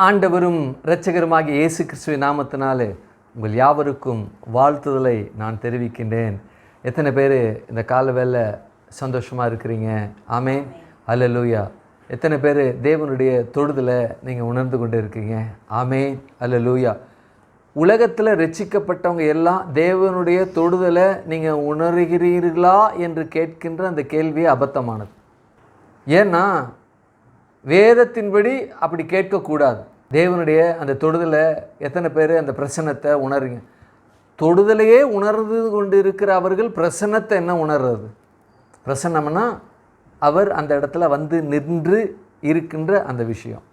ஆண்டவரும் இரட்சகருமாகிய இயேசு கிறிஸ்துவின் நாமத்தினாலே உங்கள் யாவருக்கும் வாழ்த்துதலை நான் தெரிவிக்கின்றேன். எத்தனை பேர் இந்த கால வேளை சந்தோஷமாக இருக்கிறீங்க? ஆமென், அல்லேலூயா. எத்தனை பேர் தேவனுடைய தொடுதலை நீங்கள் உணர்ந்து கொண்டு இருக்கீங்க? ஆமென், அல்லேலூயா. உலகத்தில் ரட்சிக்கப்பட்டவங்க எல்லாம் தேவனுடைய தொடுதலை நீங்கள் உணர்கிறீர்களா என்று கேட்கின்ற அந்த கேள்வி அபத்தமானது. ஏன்னா வேதத்தின்படி அப்படி கேட்கக்கூடாது. தேவனுடைய அந்த தொடுதலை எத்தனை பேர் அந்த பிரசன்னத்தை உணருங்க? தொடுதலையே உணர்ந்து கொண்டு இருக்கிற அவர்கள் பிரசன்னத்தை என்ன உணர்றது? பிரசன்னம்னா அவர் அந்த இடத்துல வந்து நின்று இருக்கின்ற அந்த விஷயம்.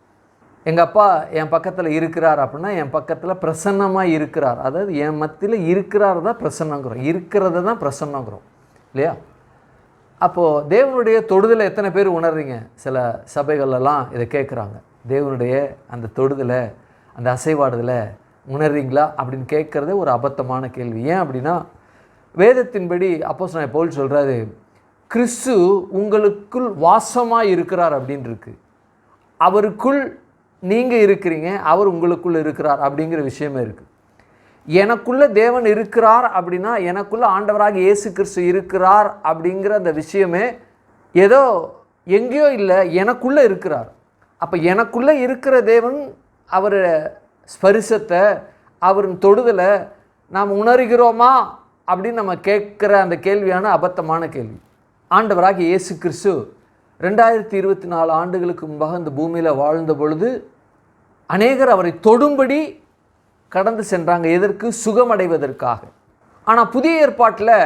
எங்கள் அப்பா என் பக்கத்தில் இருக்கிறார் அப்படின்னா என் பக்கத்தில் பிரசன்னமாக இருக்கிறார். அதாவது என் மத்தியில் இருக்கிறார் தான் பிரசன்னங்கிறோம், இருக்கிறத தான் பிரசன்னங்கிறோம் இல்லையா? அப்போது தேவனுடைய தொடுதலை எத்தனை பேர் உணர்றீங்க? சில சபைகளெல்லாம் இதை கேட்குறாங்க, தேவனுடைய அந்த தொடுதலை, அந்த அசைவாடுதலை உணர்றீங்களா அப்படின்னு கேட்குறதே ஒரு அபத்தமான கேள்வி. ஏன் அப்படின்னா வேதத்தின்படி அப்போஸ்தலனாகிய பவுல் சொல்கிறாரு, கிறிஸ்து உங்களுக்குள் வாசமாக இருக்கிறார் அப்படின்னு இருக்கு. அவருக்குள் நீங்கள் இருக்கிறீங்க, அவர் உங்களுக்குள் இருக்கிறார் அப்படிங்கிற விஷயமே இருக்குது. எனக்குள்ளே தேவன் இருக்கிறார் அப்படின்னா எனக்குள்ளே ஆண்டவராக இயேசு கிறிஸ்து இருக்கிறார் அப்படிங்கிற அந்த விஷயமே ஏதோ எங்கேயோ இல்லை, எனக்குள்ளே இருக்கிறார். அப்போ எனக்குள்ளே இருக்கிற தேவன் அவர் ஸ்பரிசத்தை, அவரின் தொடுதலை நாம் உணர்கிறோமா அப்படின்னு நம்ம கேட்குற அந்த கேள்வியான அபத்தமான கேள்வி. ஆண்டவராக இயேசு கிறிஸ்து 2024 ஆண்டுகளுக்கு முன்பாக இந்த பூமியில் வாழ்ந்த பொழுது அநேகர் அவரை தொடும்படி கடந்து சென்றாங்க. எதற்கு? சுகமடைவதற்காக. ஆனால் புதிய ஏற்பாட்டில்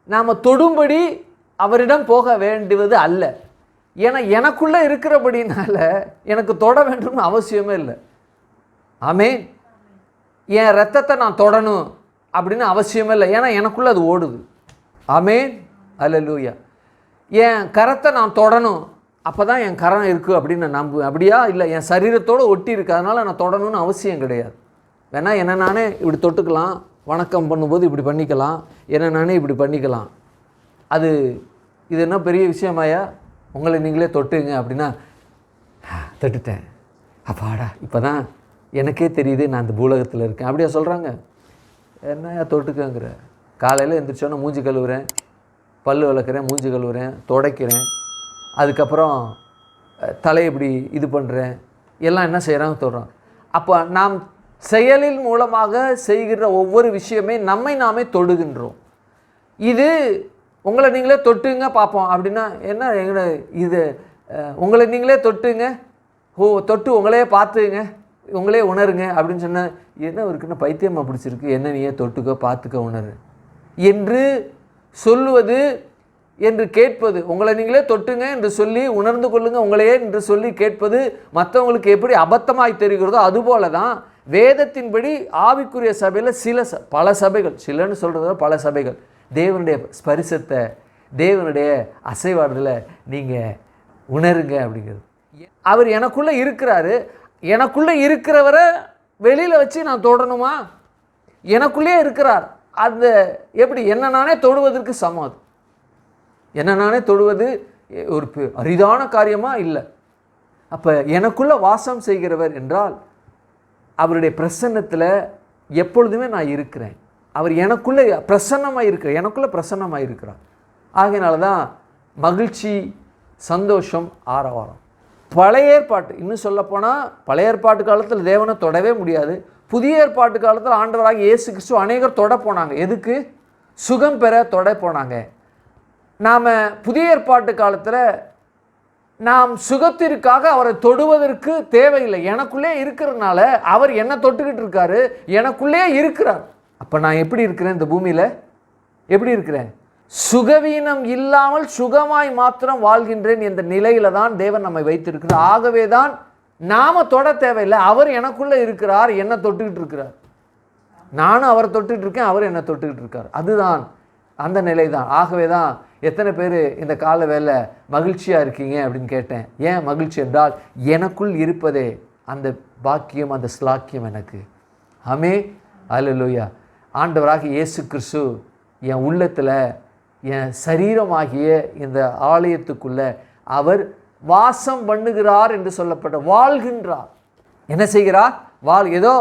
நாம் தொடும்படி அவரிடம் போக வேண்டுவது அல்ல. ஏன்னா எனக்குள்ளே இருக்கிறபடினால எனக்கு தொட வேண்டும்னு அவசியமே இல்லை. ஆமென். என் ரத்தத்தை நான் தொடணும் அப்படின்னு அவசியமே இல்லை, ஏன்னா எனக்குள்ளே அது ஓடுது. ஆமென், அல்லேலூயா. என் கரத்தை நான் தொடணும், அப்போ தான் என் கரம் இருக்குது அப்படின்னு நான் நம்புவேன். அப்படியா? இல்லை, என் சரீரத்தோடு ஒட்டி இருக்குது, அதனால் நான் தொடணும்னு அவசியம் கிடையாது. வேணா என்ன நானே இப்படி தொட்டுக்கலாம், வணக்கம் பண்ணும்போது இப்படி பண்ணிக்கலாம், என்ன நானே இப்படி பண்ணிக்கலாம். இது என்ன பெரிய விஷயமாயா? உங்களை நீங்களே தொட்டுங்க அப்படின்னா தொட்டுட்டேன், அப்பாடா இப்போ தான் எனக்கே தெரியுது நான் இந்த பூலகத்தில் இருக்கேன் அப்படியா சொல்கிறாங்க? என்னையா தொட்டுக்கங்கிற? காலையில் எந்திரிச்சோன்னே மூஞ்சி கழுவுறேன், பல் விளக்குறேன், மூஞ்சி கழுவுறேன், துடைக்கிறேன், அதுக்கப்புறம் தலையை இப்படி இது பண்ணுறேன், எல்லாம் என்ன செய்கிறாங்க? தொடுறோம். அப்போ நாம் செயலின் மூலமாக செய்கிற ஒவ்வொரு விஷயமே நம்மை நாமே தொடுகின்றோம். இது உங்களை நீங்களே தொட்டுங்க பார்ப்போம் அப்படின்னா என்ன? எங்களை இது உங்களை நீங்களே தொட்டுங்க, தொட்டு உங்களையே பார்த்துங்க, உங்களே உணருங்க அப்படின்னு சொன்னால் என்ன இருக்குன்னு பைத்தியமாக பிடிச்சிருக்கு, என்ன நீயே தொட்டுக்க பார்த்துக்க உணரு என்று சொல்லுவது, என்று கேட்பது, உங்களை நீங்களே தொட்டுங்க என்று சொல்லி உணர்ந்து கொள்ளுங்க உங்களையே என்று சொல்லி கேட்பது மற்றவங்களுக்கு எப்படி அபத்தமாய் தெரிகிறதோ அதுபோல தான் வேதத்தின்படி ஆவிக்குரிய சபையில் பல சபைகள், சிலன்னு சொல்கிறத பல சபைகள் தேவனுடைய ஸ்பரிசத்தை, தேவனுடைய அசைவாடுதலை நீங்கள் உணருங்க அப்படிங்கிறது. அவர் எனக்குள்ளே இருக்கிறாரு, எனக்குள்ளே இருக்கிறவரை வெளியில் வச்சு நான் தொடணுமா? எனக்குள்ளேயே இருக்கிறார். அந்த எப்படி என்ன நானே தொடுவதற்கு சமம். அது என்ன நானே தொடுவது ஒரு அரிதான காரியமாக இல்லை. அப்போ எனக்குள்ளே வாசம் செய்கிறவர் என்றால் அவருடைய பிரசன்னத்தில் எப்பொழுதுமே நான் இருக்கிறேன். அவர் எனக்குள்ளே பிரசன்னமாக இருக்கிறார், எனக்குள்ளே பிரசன்னமாக இருக்கிறார். ஆகையினால தான் மகிழ்ச்சி, சந்தோஷம், ஆரவாரம். பழைய ஏற்பாட்டு, இன்னும் சொல்லப்போனால் பழைய ஏற்பாட்டு காலத்தில் தேவனை தொடவே முடியாது. புதிய ஏற்பாட்டு காலத்தில் ஆண்டவராக இயேசு கிறிஸ்து அநேகர் தொட போனாங்க. எதுக்கு? சுகம் பெற தொட போனாங்க. நாம் புதிய ஏற்பாட்டு காலத்தில் நாம் சுகத்திற்காக அவரை தொடுவதற்கு தேவையில்லை. எனக்குள்ளே இருக்கிறதுனால அவர் என்ன தொட்டுக்கிட்டு இருக்காரு, எனக்குள்ளே இருக்கிறார். அப்போ நான் எப்படி இருக்கிறேன்? இந்த பூமியில் எப்படி இருக்கிறேன்? சுகவீனம் இல்லாமல் சுகமாய் மாத்திரம் வாழ்கின்றேன் என்ற நிலையில தான் தேவன் நம்மை வைத்திருக்கிறார். ஆகவே தான் நாம தொட தேவையில்லை, அவர் எனக்குள்ளே இருக்கிறார், என்ன தொட்டுக்கிட்டு இருக்கிறார். நானும் அவரை தொட்டுக்கிட்டு இருக்கேன், அவர் என்ன தொட்டுக்கிட்டு இருக்கார். அதுதான் அந்த நிலை தான். ஆகவே தான் எத்தனை பேர் இந்த கால வேலை மகிழ்ச்சியாக இருக்கீங்க அப்படின்னு கேட்டேன். ஏன் மகிழ்ச்சி என்றால் எனக்குள் இருப்பதே அந்த பாக்கியம், அந்த ஸ்லாக்கியம் எனக்கு. ஆமென், அல்லேலூயா. ஆண்டவராக இயேசு கிறிஸ்து என் உள்ளத்தில், என் சரீரமாகிய இந்த ஆலயத்துக்குள்ளே அவர் வாசம் பண்ணுகிறார் என்று சொல்லப்பட்ட வாழ்கின்றார். என்ன செய்கிறார்? ஏதோ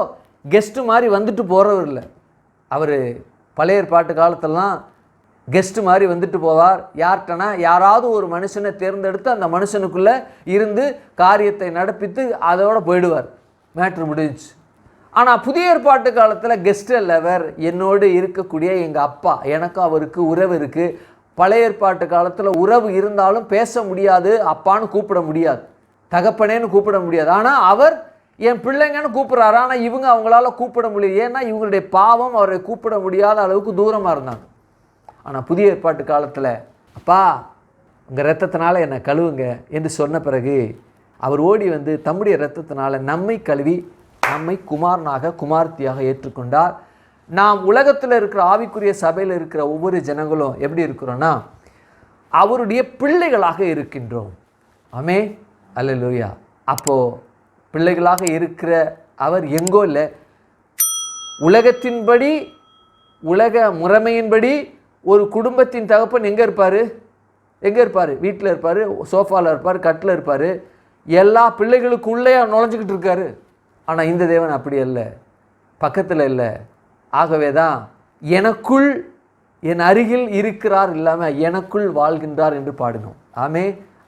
கெஸ்ட்டு மாதிரி வந்துட்டு போகிறவர் இல்லை. அவர் பழைய ஏற்பாட்டு காலத்திலலாம் கெஸ்ட்டு மாதிரி வந்துட்டு போவார். யார்கிட்டனா யாராவது ஒரு மனுஷனை தேர்ந்தெடுத்து அந்த மனுஷனுக்குள்ளே இருந்து காரியத்தை நடப்பித்து அதோடு போயிடுவார். மேட்ரு முடிஞ்சிச்சு. ஆனால் புதிய ஏற்பாட்டு காலத்தில் கெஸ்ட் அல்லவர், என்னோடு இருக்கக்கூடிய எங்கள் அப்பா, எனக்கும் அவருக்கு உறவு இருக்குது. பழைய ஏற்பாட்டு காலத்தில் உறவு இருந்தாலும் பேச முடியாது, அப்பான்னு கூப்பிட முடியாது, தகப்பனேன்னு கூப்பிட முடியாது. ஆனால் அவர் என் பிள்ளைங்கன்னு கூப்பிட்றாரு. ஆனால் இவங்க அவங்களால கூப்பிட முடியாது. ஏன்னா இவங்களுடைய பாவம் அவரை கூப்பிட முடியாத அளவுக்கு தூரமாக இருந்தாங்க. ஆனால் புதிய ஏற்பாட்டு காலத்தில் அப்பா உங்கள் இரத்தத்தினால என்னை கழுவுங்க என்று சொன்ன பிறகு அவர் ஓடி வந்து தம்முடைய இரத்தத்தினால நம்மை கழுவி நம்மை குமாரனாக குமார்த்தியாக ஏற்றுக்கொண்டார். நாம் உலகத்தில் இருக்கிற ஆவிக்குரிய சபையில் இருக்கிற ஒவ்வொரு ஜனங்களும் எப்படி இருக்கிறோன்னா அவருடைய பிள்ளைகளாக இருக்கின்றோம். ஆமே, அல்லேலூயா. அப்போது பிள்ளைகளாக இருக்கிற அவர் எங்கோ இல்லை, உலகத்தின்படி உலக முறைமையின்படி ஒரு குடும்பத்தின் தகப்பன் எங்கே இருப்பார்? வீட்டில் இருப்பார், சோஃபாவில் இருப்பார், கட்டில் இருப்பார், எல்லா பிள்ளைகளுக்குள்ளே நுழைஞ்சிக்கிட்டு இருக்காரு. ஆனால் இந்த தேவன் அப்படி அல்ல, பக்கத்தில் இல்லை. ஆகவே தான் எனக்குள் என் அருகில் இருக்கிறார் இல்லாமல் எனக்குள் வாழ்கின்றார் என்று பாடினோம். ஆமே,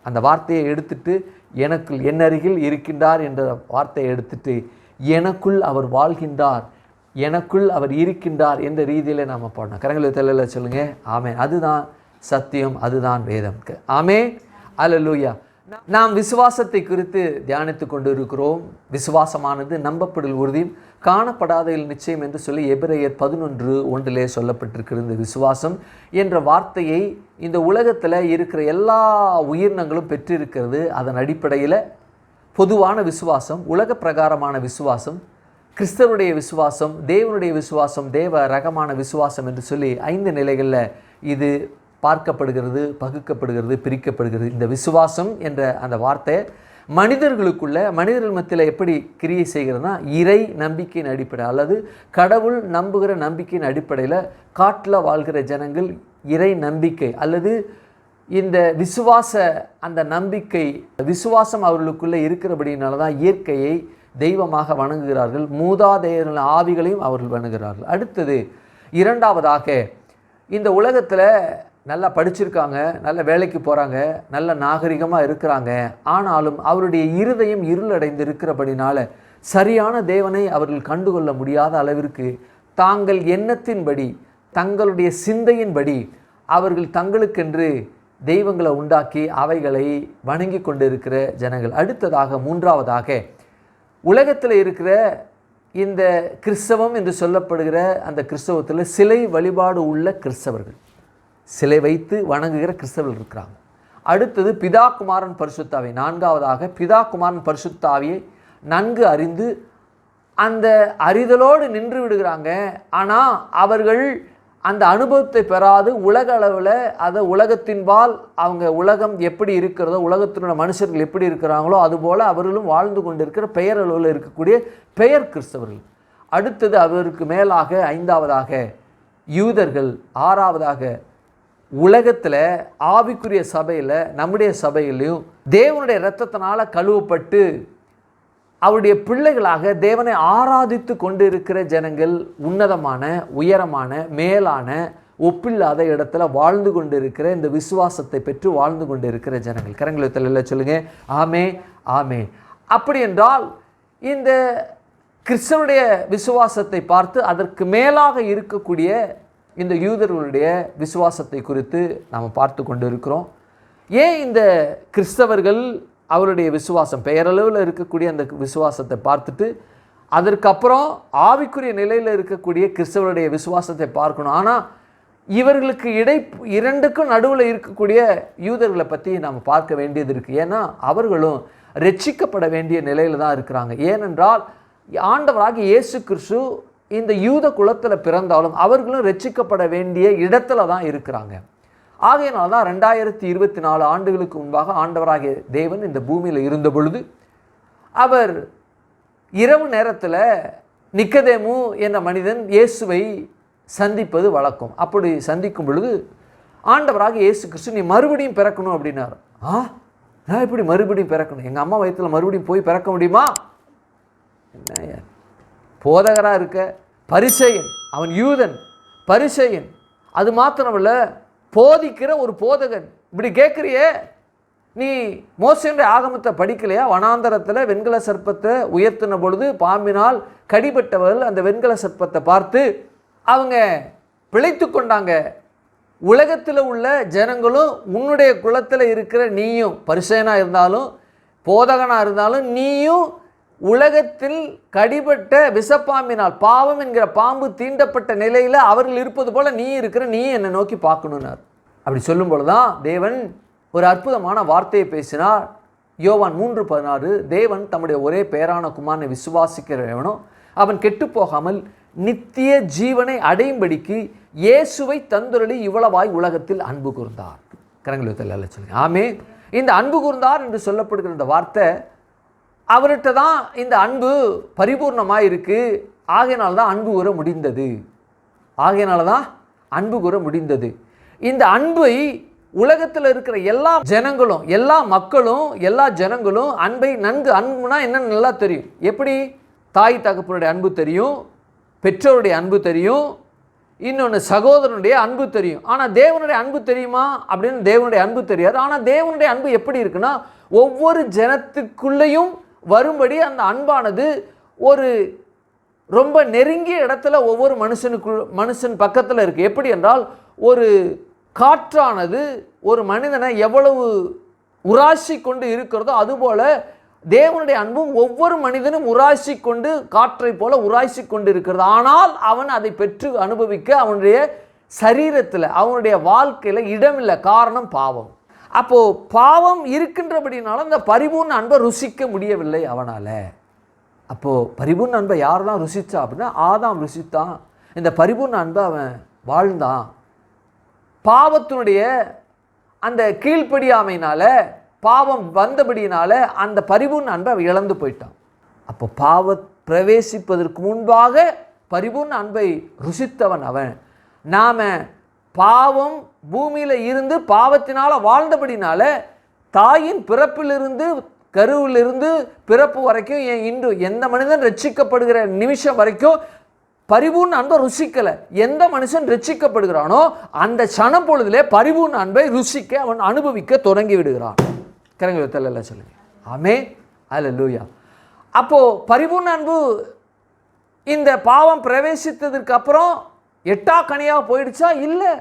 அந்த வார்த்தையை எடுத்துட்டு எனக்குள் என் அருகில் இருக்கின்றார் என்ற வார்த்தையை எடுத்துட்டு எனக்குள் அவர் வாழ்கின்றார், எனக்குள் அவர் இருக்கின்றார் என்ற ரீதியில் நாம் பாடணும். கரங்களை தலையில் சொல்லுங்கள். ஆமே, அதுதான் சத்தியம், அதுதான் வேதம். ஆமே, அல்லேலூயா. நாம் விசுவாசத்தை குறித்து தியானித்து கொண்டு இருக்கிறோம். விசுவாசமானது நம்பப்படல் உறுதியும் காணப்படாதையில் நிச்சயம் என்று சொல்லி எபிரேயர் 11:1 சொல்லப்பட்டிருக்கிறது. இந்த விசுவாசம் என்ற வார்த்தையை இந்த உலகத்தில் இருக்கிற எல்லா உயிரினங்களும் பெற்றிருக்கிறது. அதன் அடிப்படையில் பொதுவான விசுவாசம், உலக பிரகாரமான விசுவாசம், கிறிஸ்தவருடைய விசுவாசம், தேவனுடைய விசுவாசம், தேவ ரகமான விசுவாசம் என்று சொல்லி 5 நிலைகளில் இது பார்க்கப்படுகிறது, பகுக்கப்படுகிறது, பிரிக்கப்படுகிறது. இந்த விசுவாசம் என்ற அந்த வார்த்தை மனிதர்களுக்குள்ள மனிதர்கள் மத்தியில் எப்படி கிரியை செய்கிறதுனா இறை நம்பிக்கையின் அடிப்படை அல்லது கடவுள் நம்புகிற நம்பிக்கையின் அடிப்படையில் காட்டில் வாழ்கிற ஜனங்கள் இறை நம்பிக்கை அல்லது இந்த விசுவாச அந்த நம்பிக்கை விசுவாசம் அவர்களுக்குள்ளே இருக்கிறபடினால தான் இயற்கையை தெய்வமாக வணங்குகிறார்கள். மூதாதையர்கள் ஆவிகளையும் அவர்கள் வணங்குகிறார்கள். அடுத்தது இரண்டாவதாக இந்த உலகத்தில் நல்லா படிச்சிருக்காங்க, நல்ல வேலைக்கு போகிறாங்க, நல்ல நாகரிகமாக இருக்கிறாங்க. ஆனாலும் அவருடைய இருதயம் இருளடைந்து இருக்கிறபடினால சரியான தேவனை அவர்கள் கண்டுகொள்ள முடியாத அளவிற்கு தாங்கள் எண்ணத்தின்படி தங்களுடைய சிந்தையின்படி அவர்கள் தங்களுக்கென்று தெய்வங்களை உண்டாக்கி அவைகளை வணங்கி கொண்டு இருக்கிற ஜனங்கள். அடுத்ததாக மூன்றாவதாக உலகத்தில் இருக்கிற இந்த கிறிஸ்தவம் என்று சொல்லப்படுகிற அந்த கிறிஸ்தவத்தில் சிலை வழிபாடு உள்ள கிறிஸ்தவர்கள், சிலை வைத்து வணங்குகிற கிறிஸ்தவர்கள் இருக்கிறாங்க. அடுத்தது பிதா குமாரன் பரிசுத்தாவி. நான்காவதாக பிதா குமாரன் பரிசுத்தாவியை நன்கு அறிந்து அந்த அறிதலோடு நின்று விடுகிறாங்க. ஆனால் அவர்கள் அந்த அனுபவத்தை பெறாது உலக அளவில் அதை உலகத்தின்பால் அவங்க உலகம் எப்படி இருக்கிறதோ உலகத்தினுடைய மனுஷர்கள் எப்படி இருக்கிறாங்களோ அதுபோல் அவர்களும் வாழ்ந்து கொண்டிருக்கிற பெயர் அளவில் இருக்கக்கூடிய பெயர் கிறிஸ்தவர்கள். அடுத்தது அவருக்கு மேலாக ஐந்தாவதாக யூதர்கள். ஆறாவதாக உலகத்தில் ஆவிக்குரிய சபையில் நம்முடைய சபையிலையும் தேவனுடைய இரத்தத்தினால் கழுவப்பட்டு அவருடைய பிள்ளைகளாக தேவனை ஆராதித்து கொண்டு இருக்கிற ஜனங்கள் உன்னதமான உயரமான மேலான ஒப்பில்லாத இடத்துல வாழ்ந்து கொண்டு இருக்கிற இந்த விசுவாசத்தை பெற்று வாழ்ந்து கொண்டு இருக்கிற ஜனங்கள். கரங்களை தலையில சொல்லுங்க. ஆமே, ஆமே. அப்படி என்றால் இந்த கிறிஸ்தவனுடைய விசுவாசத்தை பார்த்து அதற்கு மேலாக இருக்கக்கூடிய இந்த யூதர்களுடைய விசுவாசத்தை குறித்து நாம் பார்த்து கொண்டு இருக்கிறோம். ஏன் இந்த கிறிஸ்தவர்கள் அவருடைய விசுவாசம் பெயரளவில் இருக்கக்கூடிய அந்த விசுவாசத்தை பார்த்துட்டு அதற்கப்புறம் ஆவிக்குரிய நிலையில் இருக்கக்கூடிய கிறிஸ்தவருடைய விசுவாசத்தை பார்க்கணும். ஆனால் இவர்களுக்கு இரண்டுக்கும் நடுவில் இருக்கக்கூடிய யூதர்களை பற்றி நாம் பார்க்க வேண்டியது இருக்குது. ஏன்னா அவர்களும் ரட்சிக்கப்பட வேண்டிய நிலையில் தான் இருக்கிறாங்க. ஏனென்றால் ஆண்டவராகிய இயேசு கிறிஸ்து இந்த யூத குலத்தில் பிறந்தாலும் அவர்களும் ரட்சிக்கப்பட வேண்டிய இடத்துல தான் இருக்கிறாங்க. ஆகையினால தான் 2024 ஆண்டுகளுக்கு முன்பாக ஆண்டவராகிய தேவன் இந்த பூமியில் இருந்த பொழுது அவர் இரவு நேரத்தில் நிக்கதேமு என்ற மனிதன் இயேசுவை சந்திப்பது வழக்கம். அப்படி சந்திக்கும் பொழுது ஆண்டவராகிய இயேசு கிறிஸ்து நீ மறுபடியும் பிறக்கணும் அப்படின்னாரு. நான் எப்படி மறுபடியும் பிறக்கணும்? எங்கள் அம்மா வயிற்றில் மறுபடியும் போய் பிறக்க முடியுமா? என்ன போதகராக இருக்க, பரிசேயன், அவன் யூதன், பரிசேயன், அது மாத்திரமல்ல போதிக்கிற ஒரு போதகன். இப்படி கேட்குறியே, நீ மோசேயுடைய ஆகமத்தை படிக்கலையா? வனாந்தரத்தில் வெண்கல சர்ப்பத்தை உயர்த்தின பொழுது பாம்பினால் கடிபட்டவர்கள் அந்த வெண்கல சர்ப்பத்தை பார்த்து அவங்க பிழைத்து கொண்டாங்க. உலகத்தில் உள்ள ஜனங்களும் உன்னுடைய குலத்தில் இருக்கிற நீயும், பரிசேயனாக இருந்தாலும் போதகனாக இருந்தாலும், நீயும் உலகத்தில் கடிபட்ட விஷப்பாம்பினால், பாவம் என்கிற பாம்பு தீண்டப்பட்ட நிலையில் அவர்கள் இருப்பது போல நீ இருக்கிற, நீ என்னை நோக்கி பார்க்கணுன்னார். அப்படி சொல்லும் பொழுதுதான் தேவன் ஒரு அற்புதமான வார்த்தையை பேசினார். யோவான் 3:16, தேவன் தம்முடைய ஒரே பேரான குமாரனை விசுவாசிக்கிறவனோ அவன் கெட்டு போகாமல் நித்திய ஜீவனை அடையும்படிக்கு இயேசுவை தந்தருளி இவ்வளவாய் உலகத்தில் அன்பு கூர்ந்தார். கரங்களை சொல்லுங்க. ஆமே. இந்த அன்பு கூர்ந்தார் என்று சொல்லப்படுகிற இந்த வார்த்தை, அவர்கிட்ட தான் இந்த அன்பு பரிபூர்ணமாக இருக்குது. ஆகையினால்தான் அன்பு கூற முடிந்தது. ஆகையினால்தான் அன்பு கூற முடிந்தது. இந்த அன்பை உலகத்தில் இருக்கிற எல்லா ஜனங்களும், எல்லா மக்களும், எல்லா ஜனங்களும் அன்பை நன்கு, அன்புனா என்னன்னு நல்லா தெரியும். எப்படி? தாய் தகப்பனுடைய அன்பு தெரியும், பெற்றோருடைய அன்பு தெரியும், இன்னொன்று சகோதரனுடைய அன்பு தெரியும். ஆனால் தேவனுடைய அன்பு தெரியுமா அப்படின்னு தேவனுடைய அன்பு தெரியாது. ஆனால் தேவனுடைய அன்பு எப்படி இருக்குன்னா, ஒவ்வொரு ஜனத்துக்குள்ளேயும் வரும்படி அந்த அன்பானது ஒரு ரொம்ப நெருங்கிய இடத்துல ஒவ்வொரு மனுஷன் பக்கத்தில் இருக்குது. எப்படி என்றால், ஒரு காற்றானது ஒரு மனிதனை எவ்வளவு உராசி கொண்டு இருக்கிறதோ அதுபோல தேவனுடைய அன்பும் ஒவ்வொரு மனிதனும் உராசி கொண்டு, காற்றை போல உராசி கொண்டு இருக்கிறது. ஆனால் அவன் அதை பெற்று அனுபவிக்க அவனுடைய சரீரத்தில், அவனுடைய வாழ்க்கையில் இடமில்லை. காரணம் பாவம். அப்போது பாவம் இருக்கின்றபடினால அந்த பரிபூர்ண அன்பை ருசிக்க முடியவில்லை அவனால். அப்போது பரிபூர்ண அன்பை யாரெல்லாம் ருசித்தா அப்படின்னா, ஆதாம் ருசித்தான். இந்த பரிபூர்ண அன்பை அவன் வாழ்ந்தான். பாவத்தினுடைய அந்த கீழ்ப்படியாமையினால, பாவம் வந்தபடியினால அந்த பரிபூர்ண அன்பை அவன் இழந்து போயிட்டான். அப்போ பிரவேசிப்பதற்கு முன்பாக பரிபூர்ண அன்பை ருசித்தவன் அவன். நாம் பாவம் பூமியில் இருந்து பாவத்தினால் வாழ்ந்தபடினால தாயின் பிறப்பிலிருந்து, கருவிலிருந்து பிறப்பு வரைக்கும், இன்று எந்த மனிதன் ரட்சிக்கப்படுகிற நிமிஷம் வரைக்கும் பரிபூர்ண அன்பை ருசிக்கலை. எந்த மனுஷன் ரட்சிக்கப்படுகிறானோ அந்த சனம் பொழுதிலே பரிபூர்ண அன்பை ருசிக்க அவன் அனுபவிக்க தொடங்கி விடுகிறான். கரங்களை சொல்லுங்க. ஆமே. அல்லேலூயா. அப்போது பரிபூர்ண அன்பு இந்த பாவம் பிரவேசித்ததற்கு அப்புறம் எட்டாக்கனியாக போயிடுச்சா? இல்லை.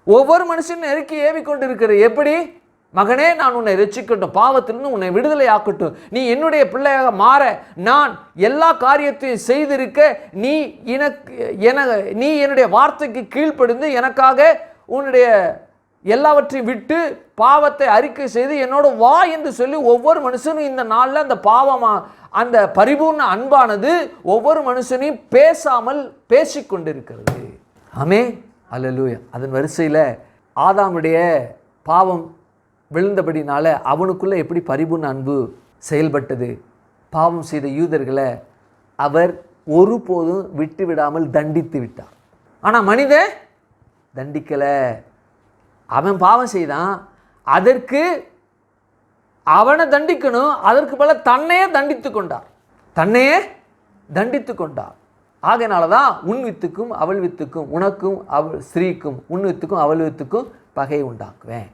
ஒவ்வொரு மனுஷனும் நெருக்கி ஏவி கொண்டு இருக்கிற. எப்படி? மகனே, நான் உன்னை ரட்சிக்கட்டும், பாவத்திலிருந்து உன்னை விடுதலை ஆக்கட்டும், நீ என்னுடைய பிள்ளையாக மாற நான் எல்லா காரியத்தையும் செய்திருக்க, நீ என்னுடைய வார்த்தைக்கு கீழ்ப்படிந்து எனக்காக உன்னுடைய எல்லாவற்றையும் விட்டு பாவத்தை அறிக்கை செய்து என்னோட வா என்று சொல்லி ஒவ்வொரு மனுஷனும் இந்த நாளில் அந்த அந்த பரிபூர்ண அன்பானது ஒவ்வொரு மனுஷனையும் பேசாமல் பேசிக்கொண்டிருக்கிறது. ஆமே. அல்லேலூயா. அதன் வரிசையில் ஆதாமுடைய பாவம் விழுந்தபடினால அவனுக்குள்ளே எப்படி பரிபூர்ண அன்பு செயல்பட்டது? பாவம் செய்த யூதர்களை அவர் ஒருபோதும் விட்டு விடாமல் தண்டித்து விட்டார். ஆனால் மனிதன் தண்டிக்கலை. அவன் பாவம் செய்தான், அதற்கு அவனை தண்டிக்கணும், அதற்கு பல தன்னையே தண்டித்து கொண்டார். ஆகையினால தான் உன் வித்துக்கும் அவள் வித்துக்கும், உனக்கும் அவள் ஸ்திரீக்கும், உன் வித்துக்கும் அவள் வித்துக்கும் பகையை உண்டாக்குவேன்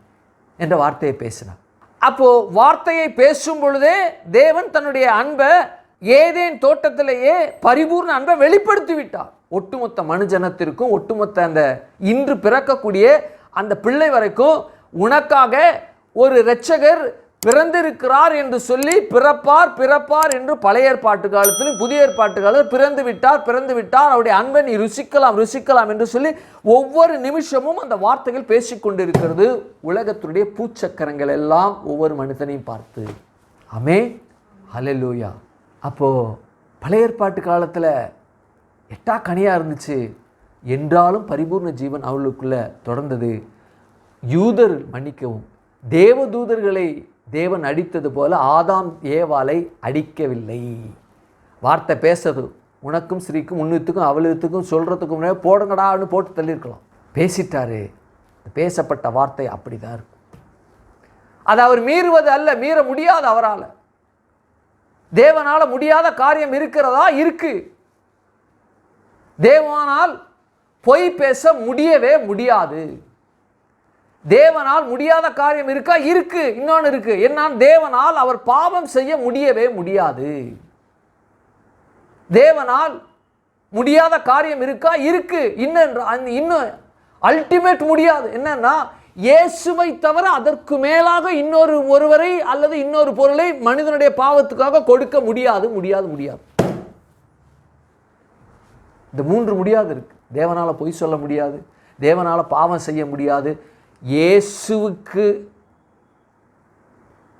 என்ற வார்த்தையை பேசினார். அப்போது வார்த்தையை பேசும் பொழுதே தேவன் தன்னுடைய அன்பை ஏதேன் தோட்டத்திலேயே பரிபூர்ண அன்பை வெளிப்படுத்தி விட்டார். ஒட்டுமொத்த மனுஜனத்திற்கும், ஒட்டுமொத்த அந்த இன்று பிறக்கக்கூடிய அந்த பிள்ளை வரைக்கும் உனக்காக ஒரு இரட்சகர் பிறந்திருக்கிறார் என்று சொல்லி பிறப்பார் என்று பழைய ஏற்பாட்டு காலத்திலும் புதிய ஏற்பாட்டு காலத்தில் பிறந்து விட்டார் அவருடைய அன்பை நீ ருசிக்கலாம் என்று சொல்லி ஒவ்வொரு நிமிஷமும் அந்த வார்த்தைகள் பேசிக்கொண்டிருக்கிறது. உலகத்துடைய பூச்சக்கரங்கள் எல்லாம் ஒவ்வொரு மனிதனையும் பார்த்து. ஆமே. அல்லேலூயா. அப்போது பழைய ஏற்பாட்டு காலத்தில் எட்டா கனியாக இருந்துச்சு என்றாலும் பரிபூர்ண ஜீவன் அவளுக்குள்ளே தொடர்ந்தது. யூதர் மன்னிக்கவும், தேவதூதர்களை தேவன் அடித்தது போல ஆதாம் ஏவாளை அடிக்கவில்லை. வார்த்தை பேசுறது உனக்கும் ஸ்ரீக்கும் உன்னித்துக்கும் அவளுத்துக்கும் சொல்கிறதுக்கு முன்னாடி போடுங்கடான்னு போட்டு தள்ளியிருக்கலாம். பேசிட்டாரு. பேசப்பட்ட வார்த்தை அப்படி தான் இருக்கும். அது அவர் மீறுவது அல்ல, மீற முடியாது அவரால். தேவனால முடியாத காரியம் இருக்கிறதா? இருக்கு. தேவனால் பொய் பேச முடியவே முடியாது. தேவனால் முடியாத காரியம் இருக்கா? இருக்கு. இன்னொன்று இருக்கு, என்ன? தேவனால் அவர் பாவம் செய்ய முடியவே முடியாது. தேவனால் முடியாத காரியம் இருக்கா? இருக்கு. இன்னும் அல்டிமேட் முடியாது. என்னன்னா, இயேசுவை தவிர அதற்கு மேலாக ஒருவரை அல்லது இன்னொரு பொருளை மனிதனுடைய பாவத்துக்காக கொடுக்க முடியாது. இந்த 3 முடியாது இருக்கு. தேவனால பொய் சொல்ல முடியாது, தேவனால பாவம் செய்ய முடியாது. இயேசுவுக்கு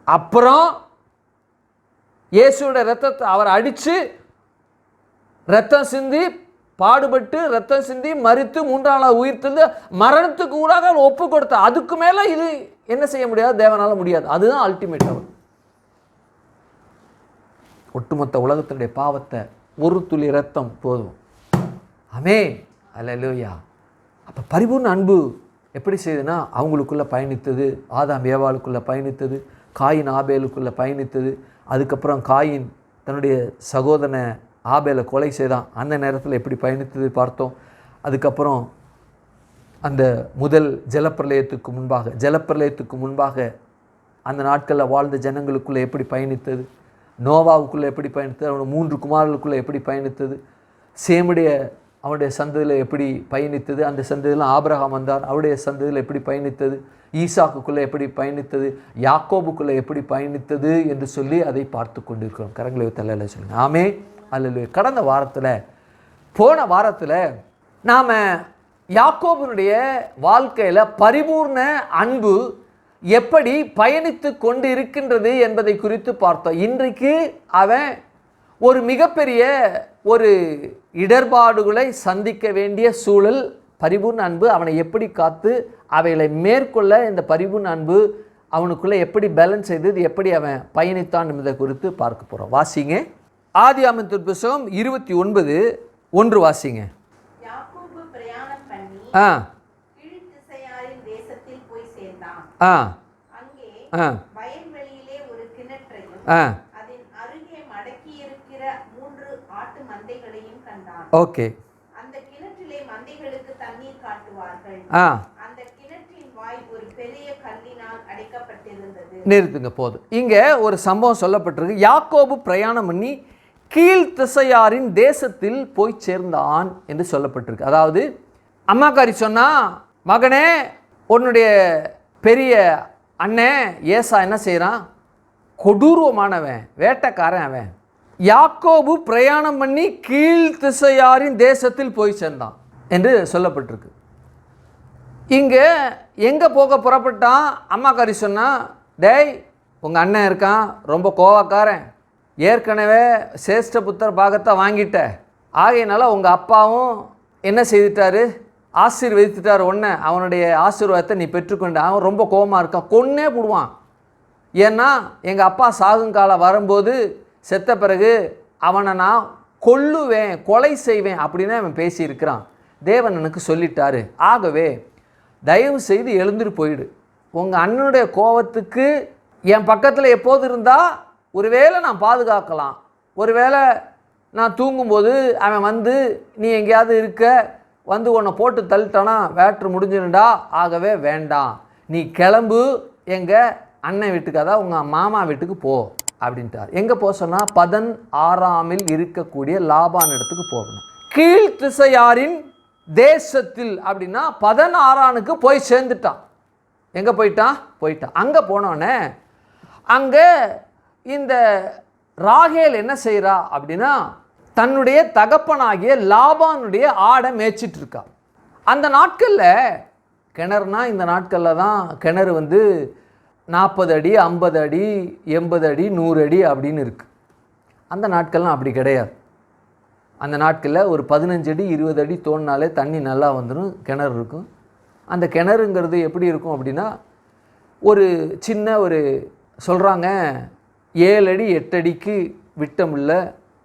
அப்புறம் இயேசுவோட ரத்தத்தை அவர் அடித்து ரத்தம் சிந்தி பாடுபட்டு ரத்தம் சிந்தி மரித்து 3ஆம் நாள் உயிர்த்தெழுந்து மரணத்துக்கு ஊடாக ஒப்பு கொடுத்த, அதுக்கு மேலே இது என்ன செய்ய முடியாது? தேவனால முடியாது. அதுதான் அல்டிமேட். அவர் ஒட்டுமொத்த உலகத்தினுடைய பாவத்தை ஒரு துளி ரத்தம் போதும். ஆமென், அல்லேலூயா. அப்போ பரிபூர்ண அன்பு எப்படி செய்யுதுன்னா, அவங்களுக்குள்ளே பயணித்தது, ஆதாம் ஏவாளுக்குள்ளே பயணித்தது, காயின் ஆபேலுக்குள்ளே பயணித்தது. அதுக்கப்புறம் காயின் தன்னுடைய சகோதரனை ஆபேலை கொலை செய்தான், அந்த நேரத்தில் எப்படி பயணித்தது பார்த்தோம். அதுக்கப்புறம் அந்த முதல் ஜலப்பிரளயத்துக்கு முன்பாக அந்த நாட்களில் வாழ்ந்த ஜனங்களுக்குள்ளே எப்படி பயணித்தது, நோவாவுக்குள்ளே எப்படி பயணித்தது, அவனுடைய 3 குமாரர்களுக்குள்ளே எப்படி பயணித்தது, சேமுடைய அவனுடைய சந்ததியில் எப்படி பயணித்தது, அந்த சந்ததியில் ஆபிரகாம் வந்தார், அவருடைய சந்ததியில் எப்படி பயணித்தது, ஈசாக்குக்குள்ளே எப்படி பயணித்தது, யாக்கோபுக்குள்ளே எப்படி பயணித்தது என்று சொல்லி அதை பார்த்து கொண்டிருக்கிறோம். கரங்களை தலையில் சொல்லுங்கள். ஆமென், அல்லேலூயா. போன வாரத்தில் நாம் யாக்கோபுனுடைய வாழ்க்கையில் பரிபூர்ண அன்பு எப்படி பயணித்து கொண்டு இருக்கின்றது என்பதை குறித்து பார்த்தோம். இன்றைக்கு அவன் ஒரு மிகப்பெரிய ஒரு இடர்பாடுகளை சந்திக்க வேண்டிய சூழல். பரிபூர்ண அன்பு அவனை எப்படி காத்து அவைகளை மேற்கொள்ள இந்த பரிபூர்ண அன்பு அவனுக்குள்ளே எப்படி பேலன்ஸ் செய்து எப்படி அவன் பயணித்தான் என்பதை குறித்து பார்க்க போகிறோம். வாசிங்க, ஆதியாகமத்தின் புத்தகம் 29:1 வாசிங்க. யாக்கோபு பிரயாணம் பண்ணி கீழ்த்திசையாரின் தேசத்தில் போய் சேர்ந்தான். அங்கே வயல்வெளியிலே ஒரு கிணற்றையும் அதன் அருகே மடக்கி இருக்கிற 3 ஆட்டு மந்தைகளையும் கண்டான். ஓகே. அந்த கிணற்றிலே மந்தைகளுக்கு தண்ணீர் காட்டுவார்கள். அந்த கிணற்றின் வாய் ஒரு பெரிய கல்லினால் அடைக்கப்பட்டிருந்தது. நிறுத்துங்க, போதும். இங்கே ஒரு சம்பவம் சொல்லப்பட்டிருக்கு. யாக்கோபு பிரயாணம் பண்ணி கீழ்த்திசையாரின் தேசத்தில் போய் சேர்ந்தான் என்று சொல்லப்பட்டிருக்கு. அதாவது அம்மாக்காரி சொன்னா, மகனே, உன்னுடைய பெரிய அண்ணன் ஏசா என்ன செய்கிறான்? கொடூரமானவன், வேட்டைக்காரன் அவன். யாக்கோபு பிரயாணம் பண்ணி கீழ்த்திசையாரின் தேசத்தில் போய் சேர்ந்தான் என்று சொல்லப்பட்டிருக்கு. இங்கே எங்கே போக புறப்பட்டான்? அம்மாக்காரி சொன்னா, டேய், உங்கள் அண்ணன் இருக்கான், ரொம்ப கோவக்காரன், ஏற்கனவே சேஷ்ட புத்திர பாகத்தை வாங்கிட்ட, ஆகையினால உங்கள் அப்பாவும் என்ன செய்துட்டாரு? ஆசீர்வதித்துட்டார். ஒன்று, அவனுடைய ஆசீர்வாதத்தை நீ பெற்றுக்கொண்ட. அவன் ரொம்ப கோபமாக இருக்கான், கொன்னே போடுவான். ஏன்னா எங்கள் அப்பா சாகுங்காலம் வரும்போது செத்த பிறகு அவனை நான் கொல்லுவேன், கொலை செய்வேன் அப்படின்னு அவன் பேசியிருக்கிறான். தேவன் எனக்கு சொல்லிட்டாரு. ஆகவே தயவு செய்து எழுந்துட்டு போயிடு. உங்கள் அண்ணனுடைய கோபத்துக்கு என் பக்கத்தில் எப்போது இருந்தால் ஒருவேளை நான் பாதுகாக்கலாம், ஒருவேளை நான் தூங்கும்போது அவன் வந்து நீ எங்கேயாவது இருக்க வந்து உன்னை போட்டு தள்ளிட்டானா வேற்று முடிஞ்சிருண்டா. ஆகவே வேண்டாம், நீ கிளம்பு, எங்கள் அண்ணன் வீட்டுக்கு, அதான் உங்கள் மாமா வீட்டுக்கு போ அப்படின்ட்டார். எங்கே போக சொன்னால் 16 இருக்கக்கூடிய லாபான் இடத்துக்கு போகணும். கீழ்த்திசையாரின் தேசத்தில் அப்படின்னா 16 போய் சேர்ந்துட்டான். எங்கே போயிட்டான். அங்கே போனோடனே அங்கே இந்த ராகேல் என்ன செய்கிறா அப்படின்னா, தன்னுடைய தகப்பனாகிய லாபானுடைய ஆடை மேய்ச்சிட்டு இருக்கா. அந்த நாட்களில் கிணறுனா, இந்த நாட்களில் தான் கிணறு வந்து 40 அடி 50 அடி 80 அடி 100 அடி அப்படின்னு இருக்குது. அந்த நாட்கள்லாம் அப்படி கிடையாது. அந்த நாட்களில் ஒரு 15 அடி 20 அடி தோண்டினாலே தண்ணி நல்லா வந்துடும், கிணறு இருக்கும். அந்த கிணறுங்கிறது எப்படி இருக்கும் அப்படின்னா, ஒரு சின்ன ஒரு சொல்கிறாங்க 7 அடி 8 அடிக்கு விட்டமில்ல,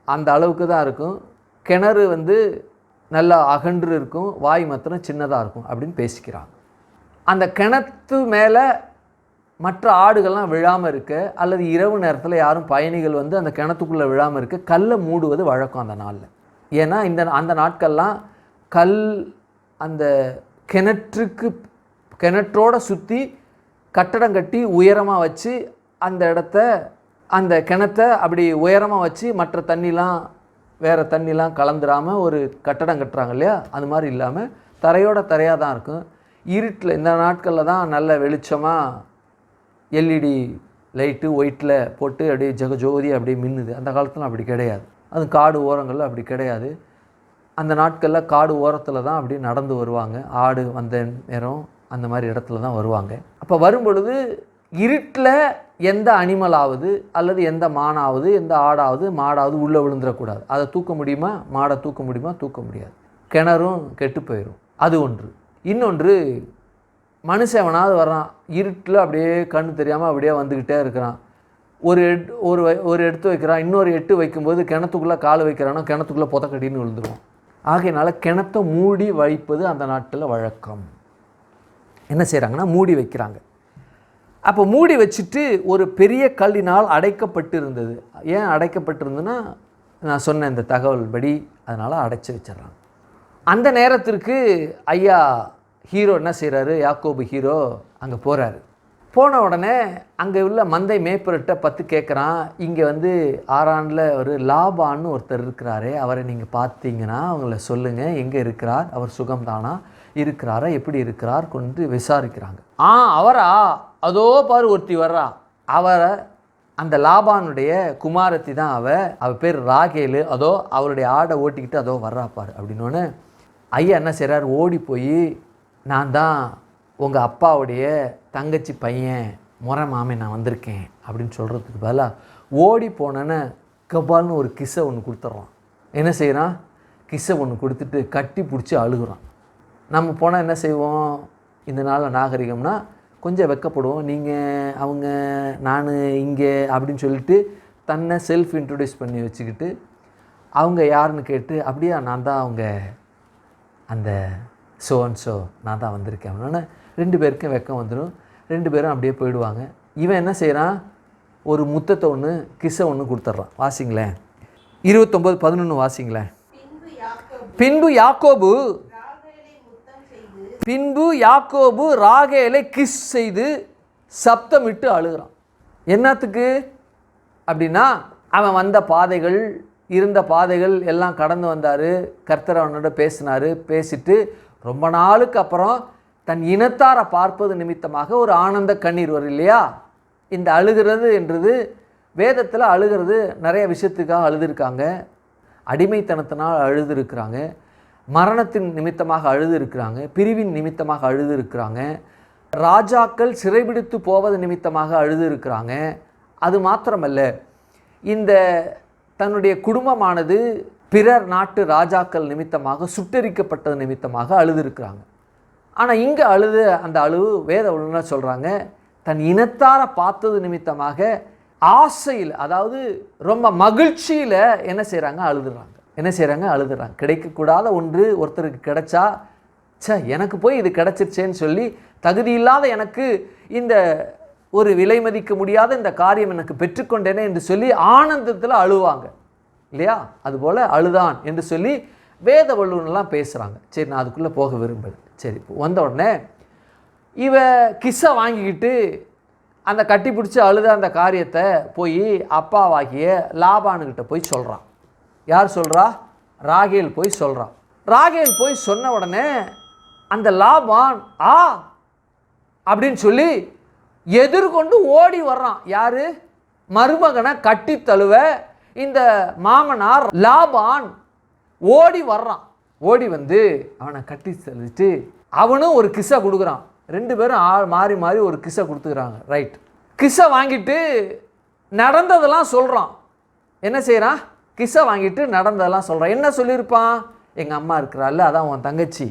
அந்த அளவுக்கு தான் இருக்கும். கிணறு வந்து நல்லா அகன்று இருக்கும், வாய் மாத்திரம் சின்னதாக இருக்கும் அப்படின்னு பேசிக்கிறாங்க. அந்த கிணத்து மேலே மற்ற ஆடுகள்லாம் விழாமல் இருக்க, அல்லது இரவு நேரத்தில் யாரும் பயணிகள் வந்து அந்த கிணத்துக்குள்ளே விழாமல் இருக்க கல்லை மூடுவது வழக்கம் அந்த நாளில். ஏன்னா அந்த நாட்கள்லாம் கல் அந்த கிணற்றோட சுற்றி கட்டடம் கட்டி உயரமாக வச்சு அந்த கிணத்தை அப்படி உயரமாக வச்சு மற்ற தண்ணிலாம் வேறு தண்ணிலாம் கலந்துடாமல் ஒரு கட்டடம் கட்டுறாங்க இல்லையா, அது மாதிரி இல்லாமல் தரையாக தான் இருக்கும். இருட்டில் இந்த நாட்களில் தான் நல்ல வெளிச்சமாக எல்இடி லைட்டு ஒயிட்டில் போட்டு அப்படியே ஜெகஜோதி அப்படியே மின்னுது. அந்த காலத்தில் அப்படி கிடையாது. அது காடு ஓரங்களில் அப்படி கிடையாது. அந்த நாட்களில் காடு ஓரத்தில் தான் அப்படி நடந்து வருவாங்க. ஆடு வந்த நேரம் அந்த மாதிரி இடத்துல தான் வருவாங்க. அப்போ வரும்பொழுது இருட்டில் எந்த அனிமலாவது அல்லது எந்த மானாவது எந்த ஆடாவது மாடாவது உள்ளே விழுந்துடக்கூடாது. அதை தூக்க முடியுமா? மாடை தூக்க முடியுமா? தூக்க முடியாது. கிணறும் கெட்டு போயிடும். அது ஒன்று. இன்னொன்று, மனுஷவனாவது வர்றான், இருட்டில் அப்படியே கண்ணு தெரியாமல் அப்படியே வந்துக்கிட்டே இருக்கிறான். ஒரு எடுத்து வைக்கிறான், இன்னொரு எட்டு வைக்கும்போது கிணத்துக்குள்ளே கால் வைக்கிறானோ கிணத்துக்குள்ளே புதக்கடின்னு விழுந்துருவான். ஆகையினால கிணத்தை மூடி வைப்பது அந்த நாட்டில் வழக்கம். என்ன செய்கிறாங்கன்னா மூடி வைக்கிறாங்க. அப்போ மூடி வச்சுட்டு ஒரு பெரிய கல்லினால் அடைக்கப்பட்டு இருந்தது. ஏன் அடைக்கப்பட்டிருந்ததுன்னா, நான் சொன்ன இந்த தகவல் படி அதனால் அடைச்சி வச்சிடறாங்க. அந்த நேரத்திற்கு ஐயா ஹீரோ என்ன செய்கிறாரு, யாக்கோபு ஹீரோ அங்கே போகிறாரு. போன உடனே அங்கே உள்ள மந்தை மேய்ப்பர்கிட்ட 10 கேட்குறான். இங்கே வந்து ஆரானில் ஒரு லாபான்னு ஒருத்தர் இருக்கிறாரே, அவரை நீங்கள் பார்த்தீங்கன்னா அவங்கள சொல்லுங்கள், எங்கே இருக்கிறார், அவர் சுகம்தானா, இருக்கிறாரா, எப்படி இருக்கிறார் கொண்டு விசாரிக்கிறாங்க. அவரா, அதோ பாரு ஒருத்தி வர்றா, அவரை அந்த லாபானுடைய குமாரத்தி தான் அவ பேர் ராகேலு, அதோ அவருடைய ஆடை ஓட்டிக்கிட்டு அதோ வர்றா பாரு அப்படின்னோன்னு ஐயா என்ன செய்கிறார், ஓடி போய் நான் தான் உங்கள் அப்பாவுடைய தங்கச்சி பையன் முறை மாமே நான் வந்திருக்கேன் அப்படின்னு சொல்கிறதுக்கு பதிலாக ஓடி போனேன்னு கபால்னு ஒரு கிஸ்ஸை ஒன்று கொடுத்துட்றான். என்ன செய்கிறான், கிஸ்ஸை ஒன்று கொடுத்துட்டு கட்டி பிடிச்சி அழுகுறான். நம்ம போனால் என்ன செய்வோம், இந்த நாளில் நாகரிகம்னா கொஞ்சம் வெக்கப்படுவோம். நீங்கள் அவங்க நான் இங்கே அப்படின்னு சொல்லிட்டு தன்னை செல்ஃப் இன்ட்ரடியூஸ் பண்ணி வச்சுக்கிட்டு அவங்க யாருன்னு கேட்டு, அப்படியா நான் தான் அவங்க அந்த ஸோ நான் தான் வந்திருக்கேன் அப்படின்னா 2 பேருக்கும் வெக்கம் வந்துடும். 2 பேரும் அப்படியே போயிடுவாங்க. இவன் என்ன செய்கிறான், ஒரு முத்தத்தை ஒன்று கிஸ்ஸை ஒன்று கொடுத்துட்றான். வாசிங்களேன் 29:11 வாசிங்களேன். பின்பு யாக்கோபு ராகேலை கிஸ் செய்து சப்தமிட்டு அழுகிறான். என்னத்துக்கு அப்படின்னா, அவன் வந்த பாதைகள் இருந்த பாதைகள் எல்லாம் கடந்து வந்தார். கர்த்தர் அவனோட பேசினார். பேசிட்டு ரொம்ப நாளுக்கு அப்புறம் தன் இனத்தாரை பார்ப்பது நிமித்தமாக ஒரு ஆனந்த கண்ணீர் வரும் இல்லையா. இந்த அழுகிறது என்றது வேதத்தில் அழுகிறது நிறைய விஷயத்துக்காக அழுதுருக்காங்க. அடிமைத்தனத்தினால் அழுதுருக்கிறாங்க, மரணத்தின் நிமித்தமாக அழுதுருக்கிறாங்க, பிரிவின் நிமித்தமாக அழுதுருக்கிறாங்க, ராஜாக்கள் சிறைபிடித்து போவது நிமித்தமாக அழுதுருக்கிறாங்க. அது மாத்திரமல்ல, இந்த தன்னுடைய குடும்பமானது பிறர் நாட்டு ராஜாக்கள் நிமித்தமாக சுட்டரிக்கப்பட்டது நிமித்தமாக அழுதுருக்கிறாங்க. ஆனால் இங்கே அந்த அழுவு வேத வல்லுநர் சொல்கிறாங்க, தன் இனத்தாரை பார்த்தது நிமித்தமாக ஆசையில், அதாவது ரொம்ப மகிழ்ச்சியில் என்ன செய்கிறாங்க, அழுதுறாங்க. கிடைக்கக்கூடாத ஒன்று ஒருத்தருக்கு கிடைச்சா, எனக்கு போய் இது கிடைச்சிருச்சேன்னு சொல்லி, தகுதி இல்லாத எனக்கு இந்த ஒரு விலை மதிக்க முடியாத இந்த காரியம் எனக்கு பெற்றுக்கொண்டேனே என்று சொல்லி ஆனந்தத்தில் அழுவாங்க இல்லையா. அதுபோல் அழுதான் என்று சொல்லி வேத வல்லுநர்லாம் பேசுகிறாங்க. சரி, நான் அதுக்குள்ளே போக விரும்பல. சரி, வந்த உடனே இவ கிஸ்ஸை வாங்கிக்கிட்டு அந்த கட்டி பிடிச்சி அழுத அந்த காரியத்தை போய் அப்பாவாகிய லாபானுக்கிட்ட போய் சொல்கிறான். யார் சொல்கிறா, ராகேல் போய் சொல்கிறான். ராகேல் போய் சொன்ன உடனே அந்த லாபான் அப்படின்னு சொல்லி எதிர்கொண்டு ஓடி வர்றான். யாரு, மருமகனை கட்டி தழுவ இந்த மாமனார் லாபான் ஓடி வர்றான். ஓடி வந்து அவனை கட்டி தழுவிட்டு அவனும் ஒரு கிஸ்ஸை கொடுக்குறான். 2 பேரும் மாறி மாறி ஒரு கிஸ்ஸை கொடுத்துக்கிறாங்க. ரைட், கிஸ்ஸை வாங்கிட்டு நடந்ததெல்லாம் சொல்கிறான். என்ன செய்கிறான், கிஸ்ஸை வாங்கிட்டு நடந்ததெல்லாம் சொல்கிறான். என்ன சொல்லியிருப்பான், எங்கள் அம்மா இருக்கிறாள், அதான் உன் தங்கச்சி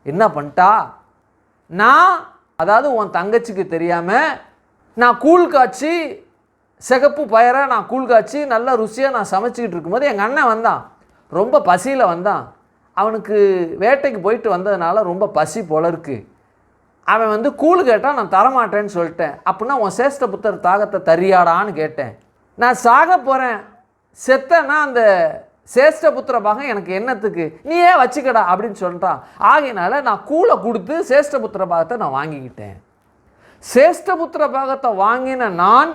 என்ன பண்ணிட்டா, அதாவது உன் தங்கச்சிக்கு தெரியாமல் நான் கூழ் காய்ச்சி சிகப்பு பயரை நான் கூழ் காய்ச்சி நல்லா ருசியாக நான் சமைச்சிக்கிட்டு இருக்கும்போது எங்கள் அண்ணன் வந்தான். ரொம்ப பசியில் வந்தான். அவனுக்கு வேட்டைக்கு போயிட்டு வந்ததுனால ரொம்ப பசி போல இருக்கு. அவன் வந்து கூழு கேட்டால் நான் தரமாட்டேன்னு சொல்லிட்டேன். அப்படின்னா உன் சேஷ்ட புத்திர தாகத்தை தரியாடான்னு கேட்டேன். நான் சாக போகிறேன், செத்தேன்னா அந்த சேஷ்ட புத்திர பாகம் எனக்கு என்னத்துக்கு, நீ ஏன் வச்சுக்கடா அப்படின்னு சொல்லிட்டான். ஆகையினால நான் கூழை கொடுத்து சேஷ்ட புத்திர பாகத்தை நான் வாங்கிக்கிட்டேன். சேஷ்ட புத்திர பாகத்தை வாங்கின நான்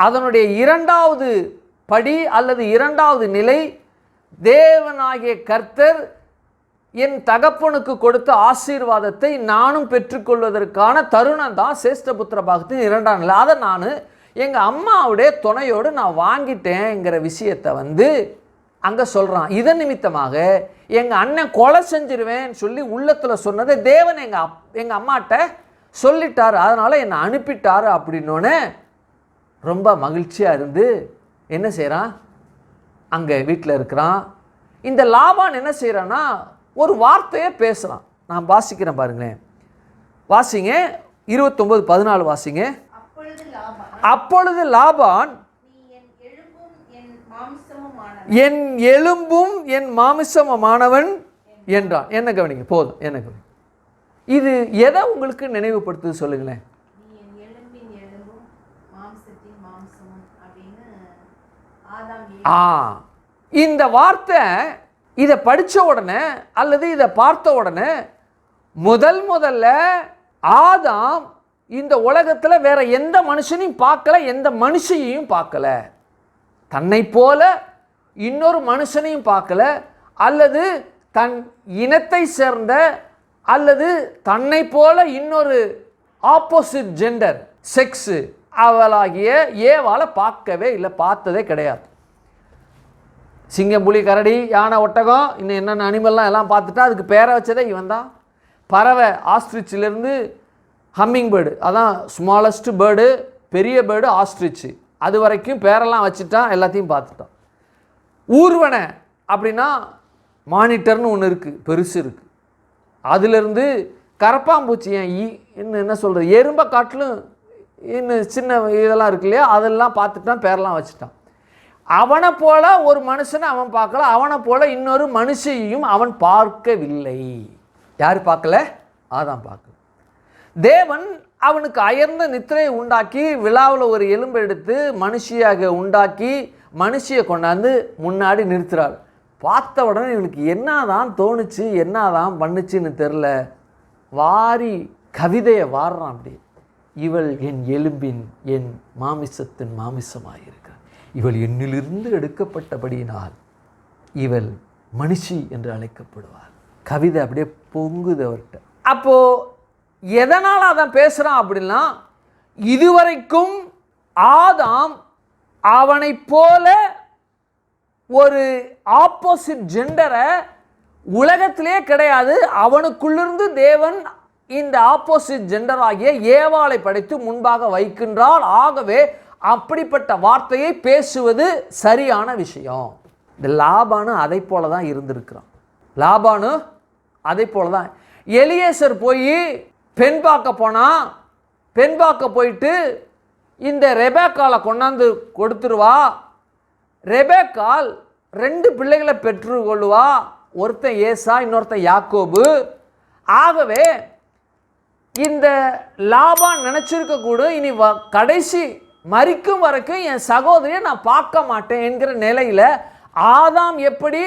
அதனுடைய இரண்டாவது படி அல்லது இரண்டாவது நிலை, தேவனாகிய கர்த்தர் என் தகப்பனுக்கு கொடுத்த ஆசீர்வாதத்தை நானும் பெற்றுக்கொள்வதற்கான தருணம் தான் சேஷ்டபுத்திர பாகத்தின் இரண்டாம் நிலை. அதை நான் எங்கள் அம்மாவுடைய துணையோடு நான் வாங்கிட்டேங்கிற விஷயத்தை வந்து அங்கே சொல்கிறான். இதன் நிமித்தமாக எங்கள் அண்ணன் கொலை செஞ்சிருவேன் சொல்லி உள்ளத்தில் சொன்னதை தேவன் எங்கள் அம்மாட்ட சொல்லிட்டார், அதனால் என்னை அனுப்பிட்டார் அப்படின்னோடனே ரொம்ப மகிழ்ச்சியாக இருந்து என்ன செய்கிறான், அங்கே வீட்டில் இருக்கிறான். இந்த லாபான் என்ன செய்கிறான்னா ஒரு வார்த்தையை பேசுகிறான். நான் வாசிக்கிறேன் பாருங்களேன், வாசிங்க 29:14 வாசிங்க. அப்பொழுது லாபான் என் எலும்பும் என் மாமிசமுமானவன் என்றான். என்ன கவனிங்க, போதும் என்ன கவனிங்க. இது எதை உங்களுக்கு நினைவுபடுத்துது சொல்லுங்களேன். இந்த வார்த்தை இதை படித்த உடனே அல்லது இதை பார்த்த உடனே முதல்ல ஆதாம் இந்த உலகத்தில் வேற எந்த மனுஷனையும் பார்க்கல, எந்த மனுஷையும் பார்க்கல, தன்னை போல இன்னொரு மனுஷனையும் பார்க்கல, அல்லது தன் இனத்தை சேர்ந்த அல்லது தன்னை போல இன்னொரு ஆப்போசிட் ஜெண்டர் செக்ஸு அவளாகிய ஏவாளை பார்க்கவே இல்லை, பார்த்ததே கிடையாது. சிங்கம், புலி, கரடி, யானை, ஒட்டகம், இன்னும் என்னென்ன அனிமல்லாம் எல்லாம் பார்த்துட்டா அதுக்கு பேரை வச்சதே இவன் தான். பறவை ஆஸ்ட்ரிச்சிலேருந்து ஹம்மிங் பேர்டு, அதான் ஸ்மாலஸ்ட் பேர்டு, பெரிய பேர்டு ஆஸ்ட்ரிச்சு, அது வரைக்கும் பேரெல்லாம் வச்சுட்டான், எல்லாத்தையும் பார்த்துட்டான். ஊர்வனை அப்படின்னா மானிட்டர்னு ஒன்று இருக்குது, பெருசு இருக்குது. அதுலேருந்து கரப்பாம்பூச்சி, இன்னும் என்ன சொல்கிறது, எறும்பை காட்டிலும் இன்னும் சின்ன இதெல்லாம் இருக்கு இல்லையா, அதெல்லாம் பார்த்துட்டான், பேரெல்லாம் வச்சுட்டான். அவனை போல ஒரு மனுஷனை அவன் பார்க்கல, அவனை போல இன்னொரு மனுஷையும் அவன் பார்க்கவில்லை. யார் பார்க்கல? ஆதாம் பார்க்கல. தேவன் அவனுக்கு அயர்ந்த நித்திரையை உண்டாக்கி விழாவில் ஒரு எலும்பை எடுத்து மனுஷியாக உண்டாக்கி மனுஷியை கொண்டாந்து முன்னாடி நிறுத்துறாள். பார்த்த உடனே இவனுக்கு என்னதான் தோணுச்சு, என்னதான் பண்ணுச்சுன்னு தெரில, வாரி கவிதையை வாடுறான். அப்படி, இவள் என் எலும்பின் என் மாமிசத்தின் மாமிசமாயிருக்கிறாள், இவள் என்னிலிருந்து எடுக்கப்பட்டபடியினால் இவள் மனுஷி என்று அழைக்கப்படுவாள். கவிதை அப்படியே பொங்குது அவர்கிட்ட. அப்போது எதனால் அதான் பேசுகிறான் அப்படின்னா, இதுவரைக்கும் ஆதாம் அவனை போல ஒரு ஆப்போசிட் ஜெண்டரை உலகத்திலே கிடையாது, அவனுக்குள்ளிருந்து தேவன் இந்த ஆப்போசிட் ஜெண்டர் ஆகிய ஏவாளை படைத்து முன்பாக வைக்கின்றார். ஆகவே அப்படிப்பட்ட வார்த்தையை பேசுவது சரியான விஷயம். இந்த லாபானு அதை போல தான் இருந்திருக்கிறான். லாபானு அதை போல தான். எலியேசர் போய் பெண் பார்க்க போனால், பெண் பார்க்க போயிட்டு இந்த ரெபேக்காலை கொண்டாந்து கொடுத்துருவா. ரெபேக்கால் 2 பிள்ளைகளை பெற்றுக்கொள்ளுவா, ஒருத்தன் ஏசா, இன்னொருத்தன் யாக்கோபு. ஆகவே இந்த லாபான் நினச்சிருக்க கூட இனி கடைசி மரிக்கும் வரைக்கும் என் சகோதரியை நான் பார்க்க மாட்டேன் என்கிற நிலையில் ஆதாம் எப்படி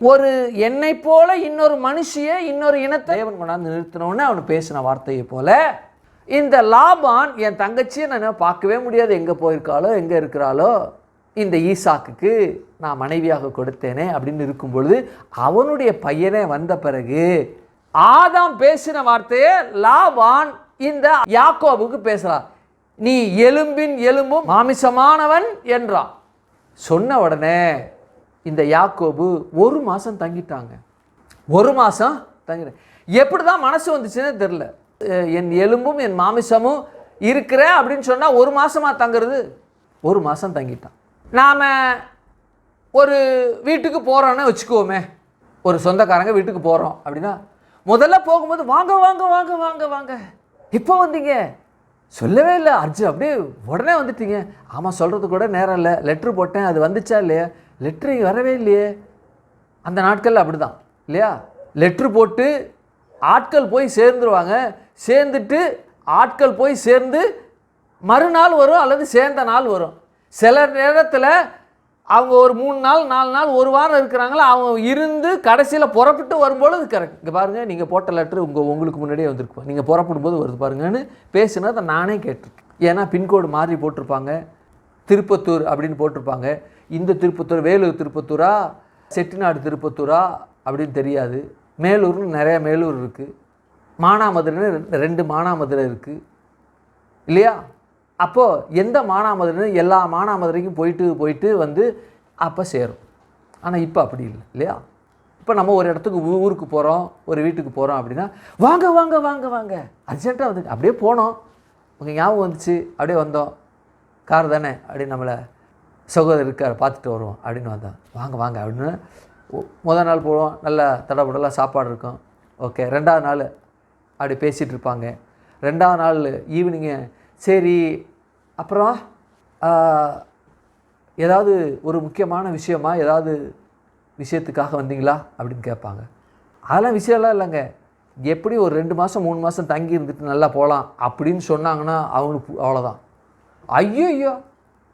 ஒரு என்னை போல இன்னொரு மனுஷியை இன்னொரு இனத்தை தேவன் கொண்டாந்து நிறுத்தினோன்னு அவனு பேசின வார்த்தையை போல இந்த லாபான் என் தங்கச்சியை நான் பார்க்கவே முடியாது, எங்கே போயிருக்காளோ எங்கே இருக்கிறாளோ, இந்த ஈசாக்குக்கு நான் மனைவியாக கொடுத்தேனே அப்படின்னு இருக்கும் பொழுது அவனுடைய பையனே வந்த பிறகு ஆதாம் பேசின வார்த்தையை லாபான் இந்த யாக்கோபுக்கு பேசுகிறார். நீ எலும்பின் எலும்பும் மாமிசமானவன் என்றான். சொன்ன உடனே இந்த யாக்கோபு 1 மாதம் தங்கிட்டாங்க. 1 மாதம் தங்கிட்டேன். எப்படி தான் மனசு வந்துச்சுன்னு தெரில. என் எலும்பும் என் மாமிசமும் இருக்கிற அப்படின்னு சொன்னால் 1 மாதமாக தங்குறது. 1 மாதம் தங்கிட்டான். நாம் ஒரு வீட்டுக்கு போகிறோன்னு வச்சுக்குவோமே, ஒரு சொந்தக்காரங்க வீட்டுக்கு போகிறோம் அப்படின்னா முதல்ல போகும்போது வாங்க வாங்க வாங்க வாங்க வாங்க, இப்போ வந்தீங்க, சொல்லவே இல்லை அர்ஜுன், அப்படியே உடனே வந்துட்டீங்க. ஆமாம், சொல்கிறது கூட நேரம் இல்லை, லெட்ரு போட்டேன், அது வந்துச்சா இல்லையா, லெட்ரு வரவே இல்லையே. அந்த நாட்களில் அப்படி தான் இல்லையா, லெட்ரு போட்டு ஆட்கள் போய் சேர்ந்துருவாங்க. சேர்ந்துட்டு ஆட்கள் போய் சேர்ந்து மறுநாள் வரும் அல்லது சேர்ந்த நாள் வரும். சில நேரத்தில் அவங்க ஒரு 3 நாள் 4 நாள் 1 வாரம் இருக்கிறாங்களா, அவங்க இருந்து கடைசியில் புறப்பட்டு வரும்போது அது கரெக்ட். இங்கே பாருங்கள், நீங்கள் போட்ட லெட்ரு உங்களுக்கு முன்னாடியே வந்திருக்கும், நீங்கள் புறப்படும்போது வருது பாருங்கன்னு பேசுனதை நானே கேட்டிருக்கேன். ஏன்னா பின்கோடு மாறி போட்டிருப்பாங்க, திருப்பத்தூர் அப்படின்னு போட்டிருப்பாங்க. இந்த திருப்பத்தூர் வேலூர் திருப்பத்தூரா செட்டிநாடு திருப்பத்தூரா அப்படின்னு தெரியாது. மேலூர்னு நிறையா மேலூர் இருக்குது, மானாமதுரைன்னு 2 மானாமதுரை இருக்குது இல்லையா? அப்போது எந்த மானாமதுரைன்னு எல்லா மானாமதுரைக்கும் போயிட்டு வந்து அப்போ சேரும். ஆனால் இப்போ அப்படி இல்லை இல்லையா? இப்போ நம்ம ஒரு இடத்துக்கு ஊருக்கு போகிறோம், ஒரு வீட்டுக்கு போகிறோம் அப்படின்னா வாங்க வாங்க வாங்க வாங்க அர்ஜென்ட்டாக வந்து அப்படியே போனோம், உங்கள் ஞாபகம் வந்துச்சு அப்படியே வந்தோம், கார் தானே அப்படின்னு நம்மளை சகோதரர் இருக்கார் பார்த்துட்டு வருவோம் அப்படின்னு வந்தோம், வாங்க வாங்க அப்படின்னு முதல் நாள் போவோம், நல்லா தடபடலாம் சாப்பாடு இருக்கும், ஓகே. 2வது நாள் அப்படி பேசிகிட்டு இருப்பாங்க. 2வது நாள் ஈவினிங்கு சரி அப்புறம் ஏதாவது ஒரு முக்கியமான விஷயமா ஏதாவது விஷயத்துக்காக வந்தீங்களா அப்படின்னு கேட்பாங்க. அதெல்லாம் விஷயம்லாம் இல்லைங்க, எப்படி ஒரு 2 மாதம் 3 மாதம் தங்கி இருந்துட்டு நல்லா போகலாம் அப்படின்னு சொன்னாங்கன்னா அவங்களுக்கு அவ்வளோதான். ஐயோ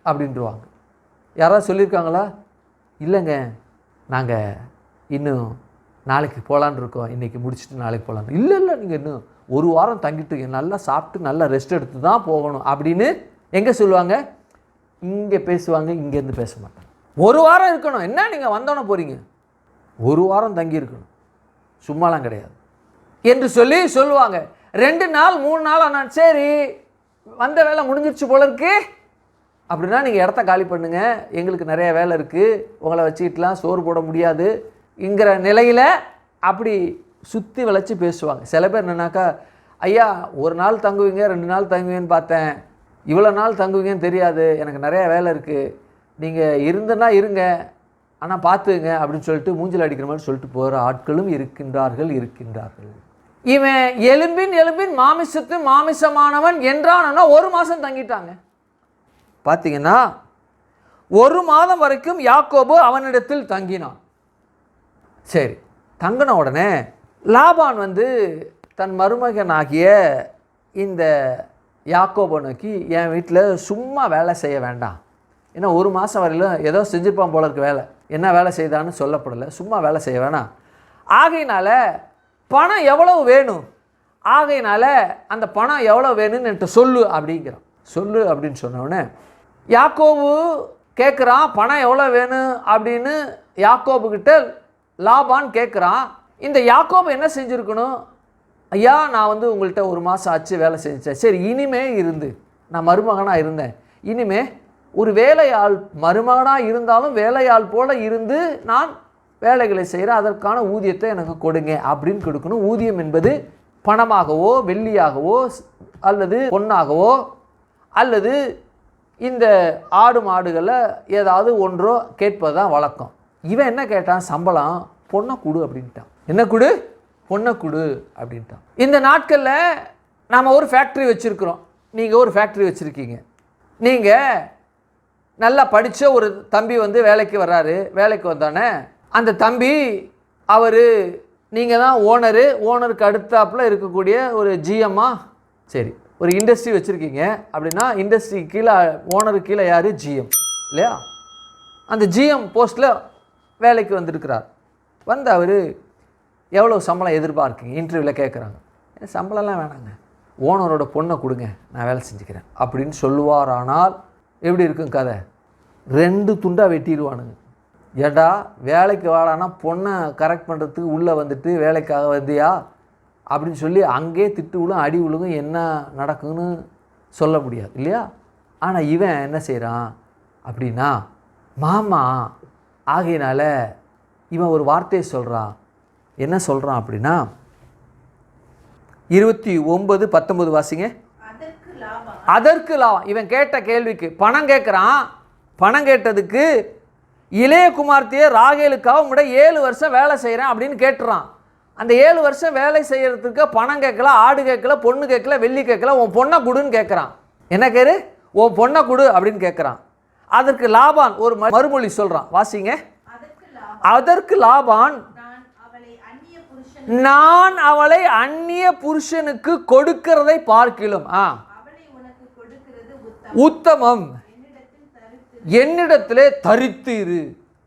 அப்படின்ட்டுருவாங்க. யாராவது சொல்லியிருக்காங்களா? இல்லைங்க, நாங்கள் இன்னும் நாளைக்கு போகலான்னு இருக்கோம், இன்றைக்கி முடிச்சுட்டு நாளைக்கு போகலான்னு. இல்லை நீங்கள் இன்னும் 1 வாரம் தங்கிட்டு நல்லா சாப்பிட்டு நல்லா ரெஸ்ட் எடுத்து தான் போகணும் அப்படின்னு எங்கே சொல்லுவாங்க? இங்கே பேசுவாங்க, இங்கேருந்து பேச மாட்டாங்க. 1 வாரம் இருக்கணும். என்ன நீங்கள் வந்தோன்னே போகிறீங்க? 1 வாரம் தங்கி இருக்கணும், சும்மாலாம் கிடையாது என்று சொல்லுவாங்க. 2 நாள் 3 நாள் ஆனால் சரி வந்த வேலை முடிஞ்சிருச்சு போல இருக்கு அப்படின்னா நீங்கள் இடத்த காலி பண்ணுங்க, எங்களுக்கு நிறைய வேலை இருக்குது, உங்களை வச்சுக்கிட்டுலாம் சோறு போட முடியாதுங்கிற நிலையில் அப்படி சுற்றி வளைச்சி பேசுவாங்க. சில பேர் என்னன்னாக்கா, ஐயா 1 நாள் தங்குவீங்க 2 நாள் தங்குவீங்கன்னு பார்த்தேன், இவ்வளோ நாள் தங்குவீங்கன்னு தெரியாது, எனக்கு நிறையா வேலை இருக்குது, நீங்கள் இருந்தனா இருங்க ஆனால் பார்த்துங்க அப்படின்னு சொல்லிட்டு மூஞ்சில் அடிக்கிற மாதிரி சொல்லிட்டு போகிற ஆட்களும் இருக்கின்றார்கள். இவன் எலும்பின் மாமிசத்து மாமிசமானவன் என்றான்னா 1 மாதம் தங்கிட்டாங்க. பார்த்தீங்கன்னா 1 மாதம் வரைக்கும் யாக்கோபு அவனிடத்தில் தங்கினான். சரி, தங்கின உடனே லாபான் வந்து தன் மருமகனாகிய இந்த யாக்கோபை நோக்கி, என் வீட்டில் சும்மா வேலை செய்ய வேண்டாம், ஏன்னா 1 மாதம் வரையிலும் ஏதோ செஞ்சுருப்பான் போல இருக்கு, வேலை என்ன வேலை செய்தான்னு சொல்லப்படலை, சும்மா வேலை செய்ய வேணாம், ஆகையினால பணம் எவ்வளவு வேணும், ஆகையினால அந்த பணம் எவ்வளோ வேணும்னு என்கிட்ட சொல்லு அப்படிங்கிறான். சொல்லு அப்படின்னு சொன்னோடனே யாக்கோபு கேட்குறான், பணம் எவ்வளோ வேணும் அப்படின்னு யாக்கோபுக்கிட்ட லாபான் கேட்குறான். இந்த யாக்கோபு என்ன செஞ்சுருக்கணும்? ஐயா நான் வந்து உங்கள்கிட்ட 1 மாதம் ஆச்சு வேலை செஞ்சேன், சரி இனிமே இருந்து நான் மருமகனாக இருந்தேன், இனிமே ஒரு வேலையாள் மருமகனாக இருந்தாலும் வேலையாள் போல் இருந்து நான் வேலைகளை செய்கிறேன், அதற்கான ஊதியத்தை எனக்கு கொடுங்க அப்படின்னு கொடுக்கணும். ஊதியம் என்பது பணமாகவோ வெள்ளியாகவோ அல்லது பொன்னாகவோ அல்லது இந்த ஆடு மாடுகளில் ஏதாவது ஒன்றோ கேட்பதுதான் வழக்கம். இவன் என்ன கேட்டான்? சம்பளம், பொண்ணை கொடு அப்படின்ட்டான். என்ன கொடு? பொண்ணை கொடு அப்படின்ட்டான். இந்த நாட்களில் நாம் ஒரு ஃபேக்ட்ரி வச்சுருக்குறோம், நீங்கள் ஒரு ஃபேக்ட்ரி வச்சுருக்கீங்க, நீங்கள் நல்லா படித்த ஒரு தம்பி வந்து வேலைக்கு வர்றாரு, வேலைக்கு வந்தானே அந்த தம்பி அவர் நீங்கள் தான் ஓனருக்கு அடுத்தாப்பில் இருக்கக்கூடிய ஒரு ஜிஎம்மா, சரி ஒரு இண்டஸ்ட்ரி வச்சுருக்கீங்க அப்படின்னா இண்டஸ்ட்ரி கீழே ஓனருக்கு கீழே யார்? ஜிஎம் இல்லையா? அந்த ஜிஎம் போஸ்ட்டில் வேலைக்கு வந்திருக்கிறார். வந்து அவர் எவ்வளோ சம்பளம் எதிர்பார்க்குங்க இன்டர்வியூவில் கேட்குறாங்க. சம்பளம்லாம் வேணாங்க, ஓனரோட பொண்ணை கொடுங்க நான் வேலை செஞ்சுக்கிறேன் அப்படின்னு சொல்லுவாரானால் எப்படி இருக்கும் கதை? 2 துண்டாக வெட்டிடுவானுங்க. ஏடா வேலைக்கு வாடானா பொண்ணை கரெக்ட் பண்ணுறதுக்கு உள்ளே வந்துட்டு வேலைக்காக வந்தியா அப்படின்னு சொல்லி அங்கேயே திட்டு விழும் அடி விழுகும், என்ன நடக்குன்னு சொல்ல முடியாது இல்லையா? ஆனால் இவன் என்ன செய்கிறான் அப்படின்னா மாமா ஆகையினால இவன் ஒரு வார்த்தையை சொல்கிறான். என்ன சொல்கிறான் அப்படின்னா 29:19 வாசிங்க. அதற்கு லாபான் இவன் கேட்ட கேள்விக்கு பணம் கேட்குறான். பணம் கேட்டதுக்கு இளைய குமார்த்தியை ராகேலுக்காக உங்கள்கிட்ட 7 வருஷம் வேலை செய்கிறேன் அப்படின்னு கேட்டுறான். அந்த 7 வருஷம் வேலை செய்கிறதுக்கு பணம் கேட்கல, ஆடு கேட்கல, பொண்ணு கேட்கல, வெள்ளி கேட்கல, உன் பொண்ணை கொடுன்னு கேட்குறான். என்ன கேரு? உன் பொண்ணை கொடு அப்படின்னு கேட்குறான். அதற்கு லாபான் ஒரு மறுமொழி சொல்கிறான், வாசிங்க. அதற்கு லாபான் நான் அவளை அந்நிய புருஷனுக்கு கொடுக்கிறதை பார்க்கிலும் அவளை உனக்கு கொடுக்கிறது உத்தமம், என்னிடத்திலே தரித்து இரு.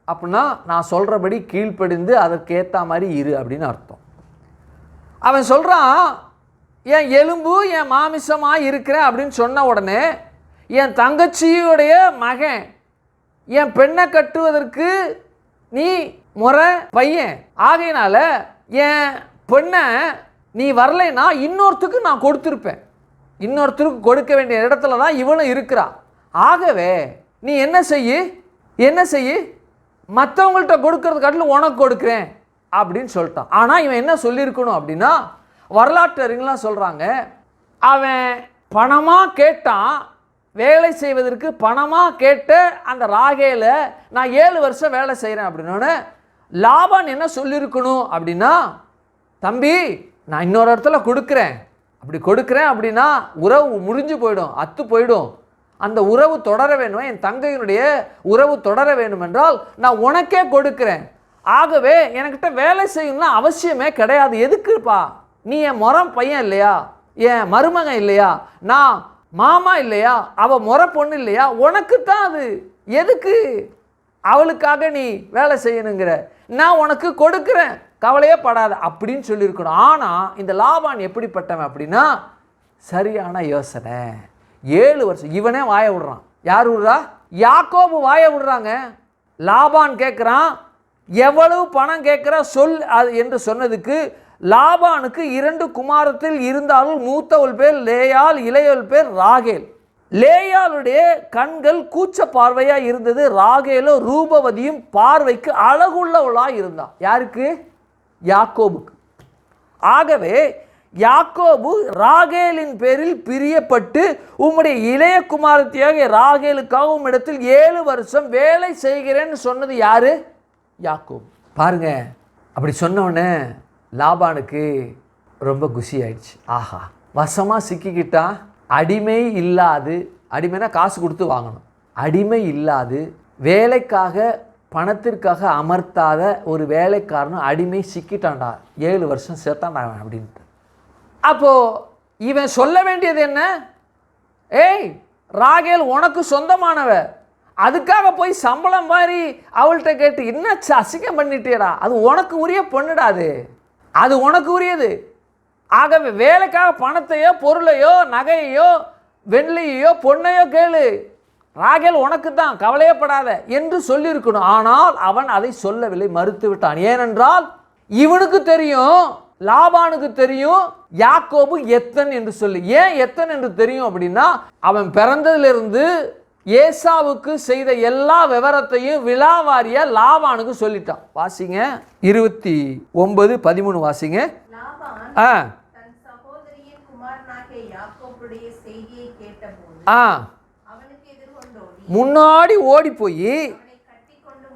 அப்படின்னா நான் சொல்கிறபடி கீழ்ப்படிந்து அதற்கேற்ற மாதிரி இரு அப்படின்னு அர்த்தம். அவன் சொல்கிறான், என் எலும்பு என் மாமிசமாக இருக்கிறேன் அப்படின்னு சொன்ன உடனே என் தங்கச்சியுடைய மகன் என் பெண்ணை கட்டுவதற்கு நீ முறை பையன், ஆகையினால என் பெண்ணை நீ வரலைன்னா இன்னொருத்துக்கு நான் கொடுத்துருப்பேன். இன்னொருத்தருக்கு கொடுக்க வேண்டிய இடத்துல தான் இவனும் இருக்கிறா. ஆகவே நீ என்ன செய்ய மற்றவங்கள்ட்ட கொடுக்கறது காட்டிலும் உனக்கு கொடுக்குறேன் அப்படின்னு சொல்லிட்டான். ஆனால் இவன் என்ன சொல்லியிருக்கணும் அப்படின்னா, வரலாற்று அறிஞர்கள்லாம் சொல்கிறாங்க, அவன் பணமாக கேட்டான், வேலை செய்வதற்கு பணமாக கேட்ட அந்த ராகேலை நான் 7 வருஷம் வேலை செய்கிறேன் அப்படின்னோடனே லாபான் என்ன சொல்லியிருக்கணும் அப்படின்னா, தம்பி நான் இன்னொரு இடத்துல கொடுக்குறேன், அப்படி கொடுக்குறேன் அப்படின்னா உறவு முறிஞ்சு போயிடும், அத்து போயிடும். அந்த உறவு தொடர வேணும், என் தங்கையினுடைய உறவு தொடர வேண்டும் என்றால் நான் உனக்கே கொடுக்குறேன். ஆகவே என்கிட்ட வேலை செய்யணும்னா அவசியமே கிடையாது. எதுக்குப்பா, நீ என் முறம் பையன் இல்லையா, என் மருமகன் இல்லையா, நான் மாமா இல்லையா, அவள் முறை பொண்ணு இல்லையா, உனக்கு தான் அது, எதுக்கு அவளுக்காக நீ வேலை செய்யணுங்கிற, நான் உனக்கு கொடுக்குறேன், கவலையே படாத அப்படின்னு சொல்லியிருக்கணும். ஆனால் இந்த லாபான் எப்படிப்பட்டவன் அப்படின்னா, சரியான யோசனை. 7 வருஷம் இவனே வாய விடுறான். யார் விடுறா? யாக்கோபு வாய விடுறாங்க. லாபான் கேட்குறான், எவ்வளவு பணம் கேட்குறா சொல் அது என்று சொன்னதுக்கு, லாபானுக்கு 2 குமாரத்தில் இருந்தாலும் மூத்தவள் பேர் லேயாள், இளையவள் பேர் ராகேல். லேயாளுடைய கண்கள் கூச்ச பார்வையாக இருந்தது, ராகேலோ ரூபவதியும் பார்வைக்கு அழகுள்ளவளாக இருந்தான். யாருக்கு? யாக்கோபுக்கு. ஆகவே யாக்கோபு ராகேலின் பேரில் பிரியப்பட்டு உம்முடைய இளைய குமாரத்தியாக ராகேலுக்காக உம்மிடத்தில் 7 வருஷம் வேலை செய்கிறேன்னு சொன்னது யாரு? யாக்கோபு. பாருங்க, அப்படி சொன்னோடனே லாபானுக்கு ரொம்ப குஷி ஆயிடுச்சு. ஆஹா, வசமாக சிக்கிக்கிட்டான். அடிமை இல்லாது, அடிமைனா காசு கொடுத்து வாங்கணும், அடிமை இல்லாது வேலைக்காக பணத்திற்காக அமர்த்தாத ஒரு வேலைக்காரனும் அடிமை சிக்கிட்டான்டா, 7 வருஷம் சேர்த்தான்டா அப்படின்ட்டு. அப்போது இவன் சொல்ல வேண்டியது என்ன? ஏய் ராகேல் உனக்கு சொந்தமானவ, அதுக்காக போய் சம்பளம் மாதிரி அவள்கிட்ட கேட்டு என்ன அசிங்கம் பண்ணிட்டேடா, அது உனக்கு உரிய பொண்ணுடாது, அது உனக்கு உரியது. ஆகவே வேலைக்காக பணத்தையோ பொருளையோ நகையையோ வெள்ளியையோ பொண்ணையோ கேளு, ராகேல் உனக்கு தான், கவலையப்படாத என்று சொல்லியிருக்கணும். ஆனால் அவன் அதை சொல்லவில்லை, மறுத்து விட்டான். ஏனென்றால் இவனுக்கு தெரியும், லாபானுக்கு தெரியும் யாக்கோபு எத்தன் என்று சொல்லி. ஏன் எத்தன் என்று தெரியும் அப்படின்னா, அவன் பிறந்ததிலிருந்து ஏசாவுக்கு செய்த எல்லா விவரத்தையும் விலாவாரியா லாபானுக்கு சொல்லிட்டான். வாசிங்க 29:13 வாசிங்க. தன் சகோதரியின் குமாரனாகிய யாக்கோபுடைய செய்தியை கேட்டபோது அவனுக்கு எதிர்கொண்டோடி முன்னாடி ஓடி போய் அவனை கட்டிக்கொண்டு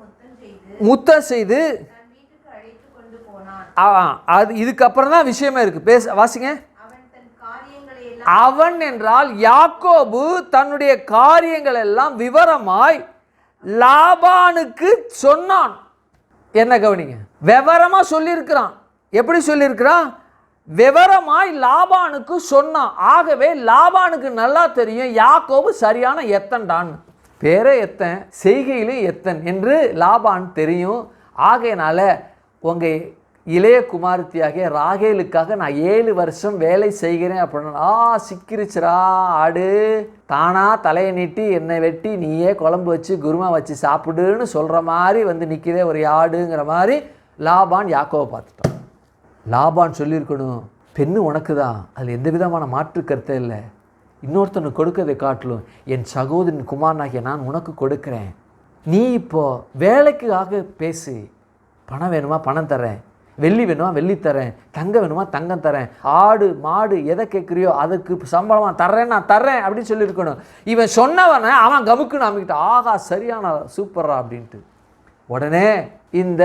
முத்தம் செய்து தன் வீட்டுக்கு அழைத்து கொண்டு போனான். அது இதுக்கப்புறம் தான் விஷயமே இருக்கு. வாசிங்க. அவன் என்றால் யாக்கோபு தன்னுடைய காரியங்கள் எல்லாம் விவரமாய் லாபானுக்கு சொன்னான். என்ன கவனிங்க, விவரமா சொல்லியிருக்கிறான். எப்படி சொல்லியிருக்கிறான்? விவரமாய் லாபானுக்கு சொன்னான். ஆகவே லாபானுக்கு நல்லா தெரியும் யாக்கோபு சரியான எத்தன்டான்னு. பேரே எத்தன், செய்கையிலும் எத்தன் என்று லாபான் தெரியும். ஆகையினால உங்கள் இளைய குமாரத்தியாகிய ராகேலுக்காக நான் 7 வருஷம் வேலை செய்கிறேன் அப்படின்னா, சிக்கிருச்சுரா ஆடு, தானா தலையை நீட்டி என்னை வெட்டி நீயே குழம்பு வச்சு குருமா வச்சு சாப்பிடுன்னு சொல்கிற மாதிரி வந்து நிற்கிறே ஒரு ஆடுங்கிற மாதிரி லாபான் யாக்கோவை பார்த்துட்டான். லாபான் சொல்லியிருக்கணும், பெண்ணு உனக்கு தான், அதில் எந்த விதமான மாற்று கருத்தே இல்லை, இன்னொருத்தனுக்கு கொடுக்கறதை காட்டிலும் என் சகோதரின் குமாரனாகிய நான் உனக்கு கொடுக்குறேன், நீ இப்போது வேலைக்காக பேசு, பணம் வேணுமா பணம் தரேன், வெள்ளி வேணுமா வெள்ளி தரேன், தங்கம் வேணுமா தங்கம் தரேன், ஆடு மாடு எதை கேட்குறியோ அதுக்கு சம்பளமாக தர்றேன், நான் தர்றேன் அப்படின்னு சொல்லியிருக்கணும். இவன் சொன்னவனை அவன் கமுக்குன்னு அமைக்கிட்ட, ஆகா சரியான சூப்பரா அப்படின்ட்டு. உடனே இந்த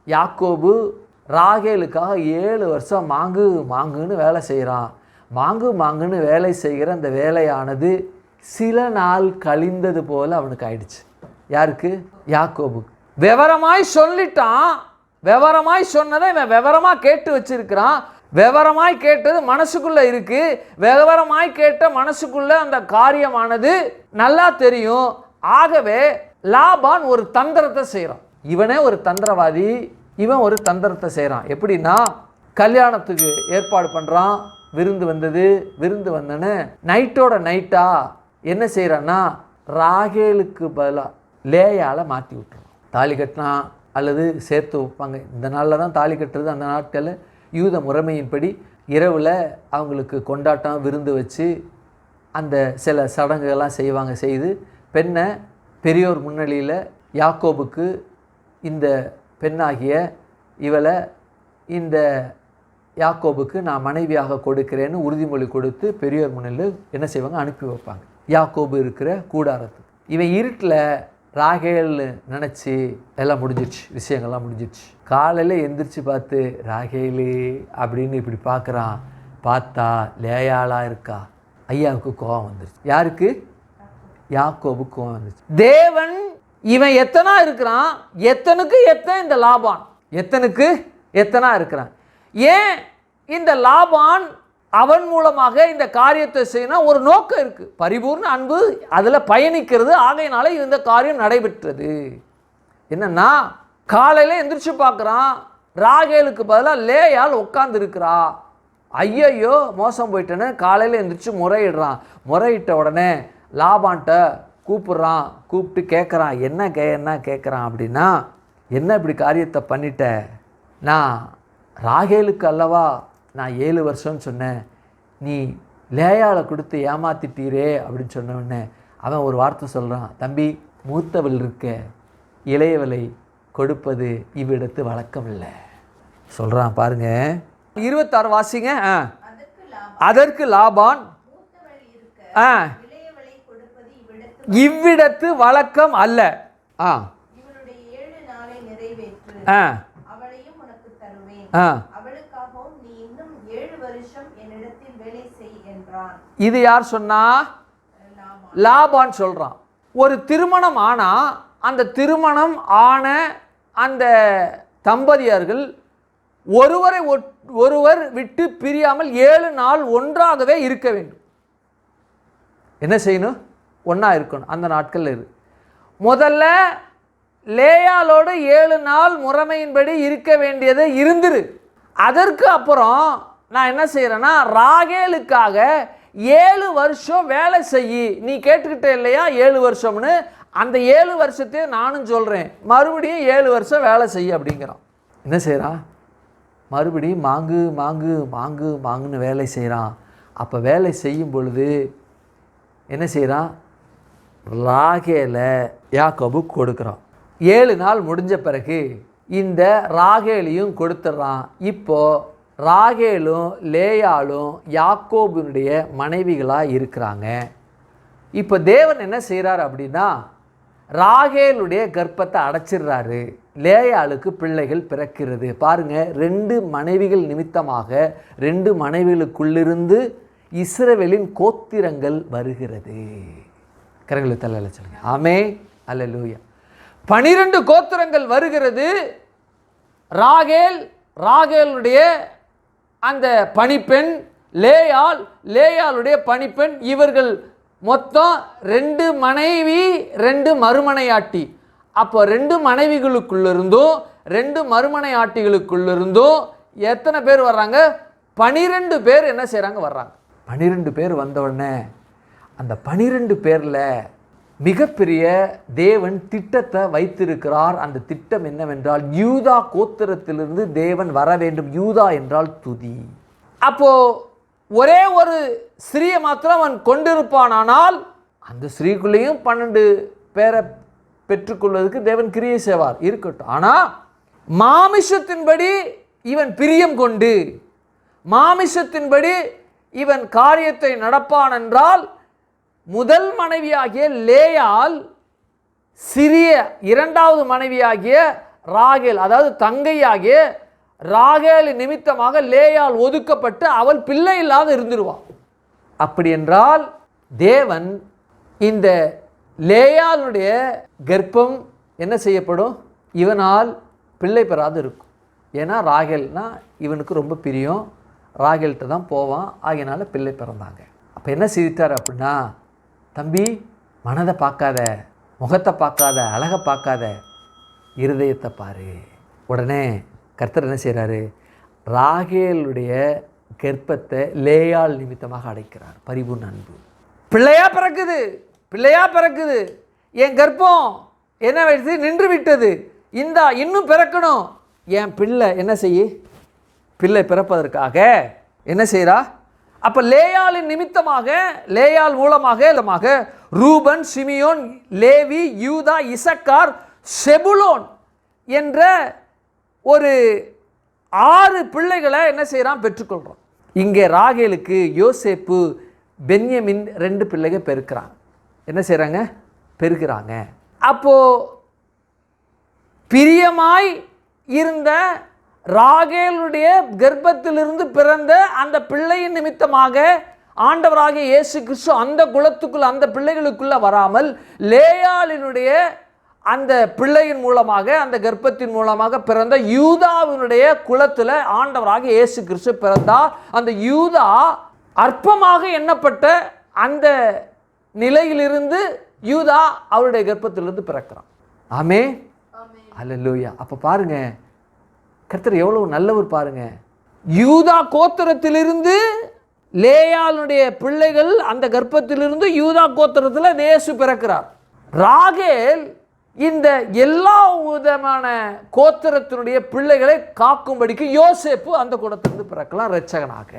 யாக்கோபு ராகேலுக்காக 7 வருஷம் மாங்குன்னு வேலை செய்கிறான். மாங்குன்னு வேலை செய்கிற அந்த வேலையானது சில நாள் கழிந்தது போல் அவனுக்கு ஆயிடுச்சு. யாருக்கு? யாக்கோபு. விவரமாய் சொல்லிட்டான், விவரமாய் சொன்னதை இவன் விவரமாக கேட்டு வச்சிருக்கிறான். விவரமாய் கேட்டது மனசுக்குள்ளே இருக்கு. விவரமாய் கேட்ட மனசுக்குள்ள அந்த காரியமானது நல்லா தெரியும். ஆகவே லாபான் ஒரு தந்திரத்தை செய்கிறான். இவனே ஒரு தந்திரவாதி, இவன் ஒரு தந்திரத்தை செய்கிறான். எப்படின்னா, கல்யாணத்துக்கு ஏற்பாடு பண்ணுறான். விருந்து வந்தது. விருந்து வந்தோன்னு நைட்டோட நைட்டா என்ன செய்கிறான்னா, ராகேலுக்கு பதிலாக லேயால மாற்றி விட்டுறான். தாலி கட்டினா அல்லது சேர்த்து வைப்பாங்க. இந்த நாளில் தான் தாலி கட்டுறது. அந்த நாட்களில் யூத முறைமையின்படி இரவில் அவங்களுக்கு கொண்டாட்டம் விருந்து வச்சு அந்த சில சடங்குகள்லாம் செய்வாங்க. செய்து பெண்ணை பெரியோர் முன்னிலையில் யாக்கோபுக்கு இந்த பெண்ணாகிய இவளை இந்த யாக்கோபுக்கு நான் மனைவியாக கொடுக்கிறேன்னு உறுதிமொழி கொடுத்து பெரியோர் முன்னிலையில் என்ன செய்வாங்க, அனுப்பி வைப்பாங்க யாக்கோபு இருக்கிற கூடாரத்துக்கு. இவன் இருட்டில் ராகேல் நினச்சி எல்லாம் முடிஞ்சிடுச்சு, விஷயங்கள்லாம் முடிஞ்சிடுச்சு. காலையில் எந்திரிச்சு பார்த்து ராகேலு அப்படின்னு இப்படி பார்க்குறான். பார்த்தா லேயாளாக இருக்கா. ஐயாவுக்கு கோபம் வந்துருச்சு. யாருக்கு? யாக்கோபுக்கு கோபம் வந்துருச்சு. தேவன் இவன் எத்தனா இருக்கிறான், எத்தனுக்கு எத்தனை இந்த லாபான் எத்தனுக்கு எத்தனா இருக்கிறான். ஏன் இந்த லாபான் அவன் மூலமாக இந்த காரியத்தை செய்யணும், ஒரு நோக்கம் இருக்குது. பரிபூர்ண அன்பு அதில் பயணிக்கிறது. ஆகையினால இந்த காரியம் நடைபெற்றது. என்னன்னா, காலையில் எந்திரிச்சு பார்க்குறான், ராகேலுக்கு பதிலாக லேயால் உட்கார்ந்து இருக்கிறா. ஐயையோ மோசம் போயிட்டேன்னு காலையில் எந்திரிச்சு முறையிடுறான். முறையிட்ட உடனே லாபான்ட்ட கூப்பிட்றான். கூப்பிட்டு கேட்குறான், என்ன கேட்குறான் அப்படின்னா, என்ன இப்படி காரியத்தை பண்ணிட்ட? நான் ராகேலுக்கு அல்லவா நான் 7 வருஷம்னு சொன்னேன், நீ லேயாளை கொடுத்து ஏமாத்திட்டீரே அப்படின்னு சொன்ன உடனே அவன் ஒரு வார்த்தை சொல்கிறான், தம்பி, மூத்தவள் இருக்க இளையவளை கொடுப்பது இவ்விடத்து வழக்கம் இல்லை சொல்கிறான். பாருங்க 26 வாசிங்க. அதற்கு லாபான் இவ்விடத்து வழக்கம் அல்ல. இது யார் சொன்னா? லாபான் சொல்றான். ஒரு திருமணம் ஆனா அந்த திருமணம் ஆன அந்த தம்பதியர்கள் ஒருவர் விட்டு பிரியாமல் 7 நாள் ஒன்றாகவே இருக்க வேண்டும். என்ன செய்யணும்? ஒன்றா இருக்கணும். அந்த நாட்கள் இரு. முதல்ல லேயாலோடு 7 நாள் முறைமையின்படி இருக்க வேண்டியது இருந்துரு. அதற்கு அப்புறம் நான் என்ன செய்கிறேன்னா, ராகேலுக்காக 7 வருஷம் வேலை செய்யி. நீ கேட்டுக்கிட்ட இல்லையா 7 வருஷம்னு? அந்த 7 வருஷத்தையும் நானும் சொல்கிறேன், மறுபடியும் 7 வருஷம் வேலை செய்ய அப்படிங்கிறான். என்ன செய்கிறான்? மறுபடியும் மாங்குன்னு வேலை செய்கிறான். அப்போ வேலை செய்யும் பொழுது என்ன செய்கிறான்? ராகேலை யாக்கோபு கொடுக்குறான். 7 நாள் முடிஞ்ச பிறகு இந்த ராகேலையும் கொடுத்துட்றான். இப்போது ராகேலும் லேயாலும் யாக்கோபுனுடைய மனைவிகளாக இருக்கிறாங்க. இப்போ தேவன் என்ன செய்கிறார் அப்படின்னா, ராகேலுடைய கர்ப்பத்தை அடைச்சிடுறாரு. லேயாளுக்கு பிள்ளைகள் பிறக்கிறது. பாருங்கள், 2 மனைவிகள் நிமித்தமாக 2 மனைவிகளுக்குள்ளிருந்து இஸ்ரவேலின் கோத்திரங்கள் வருகிறது. கரங்களை தள்ள சொல்லுங்க. ஆமே, அல்லேலூயா. 12 கோத்திரங்கள் வருகிறது. ராகேலுடைய அந்த பணிப்பெண், லேயாளுடைய பணிப்பெண், இவர்கள் மொத்தம் 2 மனைவி 2 மறுமனையாட்டி. அப்போ 2 மனைவிகளுக்குள்ளிருந்தும் 2 மறுமனையாட்டிகளுக்குள்ளிருந்தும் எத்தனை பேர் வர்றாங்க? 12 பேர் என்ன செய்கிறாங்க? வர்றாங்க. 12 பேர் வந்தவுடனே அந்த 12 பேரில் மிகப்பெரிய தேவன் திட்டத்தை வைத்திருக்கிறார். அந்த திட்டம் என்னவென்றால், யூதா கோத்திரத்திலிருந்து தேவன் வர வேண்டும். யூதா என்றால் துதி. அப்போ ஒரே ஒரு ஸ்திரீயை மாத்திரம் அவன் கொண்டிருப்பானால் அந்த ஸ்திரீக்குள்ளேயும் 12 பேரை பெற்றுக்கொள்வதற்கு தேவன் கிரியை செய்வார். இருக்கட்டும். ஆனால் மாமிசத்தின்படி இவன் பிரியம் கொண்டு மாமிசத்தின்படி இவன் காரியத்தை நடப்பான் என்றால், முதல் மனைவியாகிய லேயால் சிறிய 2வது மனைவியாகிய ராகேல், அதாவது தங்கையாகிய ராகேல் நிமித்தமாக லேயால் ஒதுக்கப்பட்டு அவள் பிள்ளை இல்லாத இருந்துருவாள். அப்படி என்றால் தேவன் இந்த லேயாளுடைய கர்ப்பம் என்ன செய்யப்படும்? இவனால் பிள்ளை பெறாது இருக்கும். ஏன்னா ராகேல்னா இவனுக்கு ரொம்ப பிரியம், ராகேல்கிட்ட தான் போவான், ஆகையினால பிள்ளை பிறந்தாங்க. அப்போ என்ன செய்துட்டார் அப்படின்னா, தம்பி மனதை பார்க்காத, முகத்தை பார்க்காத, அழகை பார்க்காத, இருதயத்தை பாரு. உடனே கர்த்தர் என்ன செய்கிறாரு, ராகேலுடைய கர்ப்பத்தை லேயாள் நிமித்தமாக அடைக்கிறார். பரிபூர்ண அன்பு. பிள்ளையா பிறக்குது, பிள்ளையா பிறக்குது, என் கர்ப்பம் என்ன வயசு நின்று விட்டது, இன்னும் பிறக்கணும். என் பிள்ளை என்ன செய்ய, பிள்ளை பிறப்பதற்காக என்ன செய்கிறா. அப்போ லேயாளின் நிமித்தமாக, லேயாள் மூலமாக ரூபன், சிமியோன், லேவி, யூதா, இசக்கார், செபுலோன் என்ற ஒரு 6 பிள்ளைகளை என்ன செய்கிறான், பெற்றுக்கொள்கிறோம். இங்கே ராகேலுக்கு யோசேப்பு, பென்யமின் 2 பிள்ளைகள் பெருக்கிறாங்க. என்ன செய்கிறாங்க, பெருக்கிறாங்க. அப்போது பிரியமாய் இருந்த ராகேலுடைய கர்ப்பத்திலிருந்து பிறந்த அந்த பிள்ளையின் நிமித்தமாக ஆண்டவராகிய இயேசு கிறிஸ்து அந்த குலத்துக்குள்ள, அந்த பிள்ளைகளுக்குள்ள வராமல் லேயாளினுடைய அந்த பிள்ளையின் மூலமாக, அந்த கர்ப்பத்தின் மூலமாக பிறந்த யூதாவினுடைய குலத்தில் ஆண்டவராகிய இயேசு கிறிஸ்து பிறந்தார். அந்த யூதா அற்பமாக எண்ணப்பட்ட அந்த நிலையிலிருந்து யூதா அவருடைய கர்ப்பத்திலிருந்து பிறக்கிறான். ஆமே, அல்லேலூயா. அப்போ பாருங்க, கர்த்தர் எவ்வளவு நல்லவர் பாருங்க. யூதா கோத்திரத்திலிருந்து லேயாளுடைய பிள்ளைகள் அந்த கர்ப்பத்திலிருந்து யூதா கோத்திரத்தில் இயேசு பிறக்கிறார். ராகேல் இந்த எல்லா விதமான கோத்திரத்தினுடைய பிள்ளைகளை காக்கும்படிக்கு யோசேப்பு அந்த குலத்திலிருந்து பிறக்கலாம் இரட்சகனாக.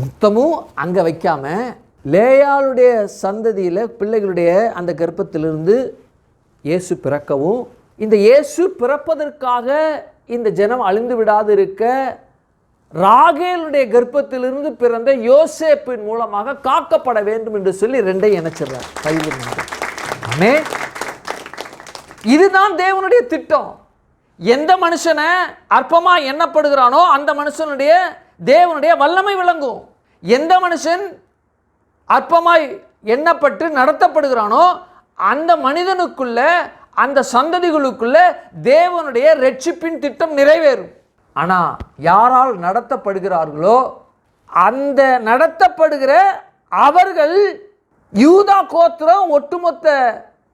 மொத்தமும் அங்கே வைக்காம லேயாளுடைய சந்ததியில் பிள்ளைகளுடைய அந்த கர்ப்பத்திலிருந்து இயேசு பிறக்கவும், இந்த இயேசு பிறப்பதற்காக இந்த ஜனம் அழிந்து விடாது இருக்க ராகேலுடைய கர்ப்பத்திலிருந்து பிறந்த யோசேப்பின் மூலமாக காக்கப்பட வேண்டும் என்று சொல்லி 2ஐயும் இணைச்சிடுறார். ஆமே, இதுதான் தேவனுடைய திட்டம். எந்த மனுஷனை அற்பமா எண்ணப்படுகிறானோ அந்த மனுஷனுடைய தேவனுடைய வல்லமை விளங்கும். எந்த மனுஷன் அற்பமாய் எண்ணப்பட்டு நடத்தப்படுகிறானோ அந்த மனிதனுக்குள்ள, அந்த சந்ததிகளுக்குள்ள தேவனுடைய ரட்சிப்பின் திட்டம் நிறைவேறும். ஆனால் யாரால் நடத்தப்படுகிறார்களோ அந்த நடத்தப்படுகிற அவர்கள் யூதா கோத்திரம், ஒட்டுமொத்த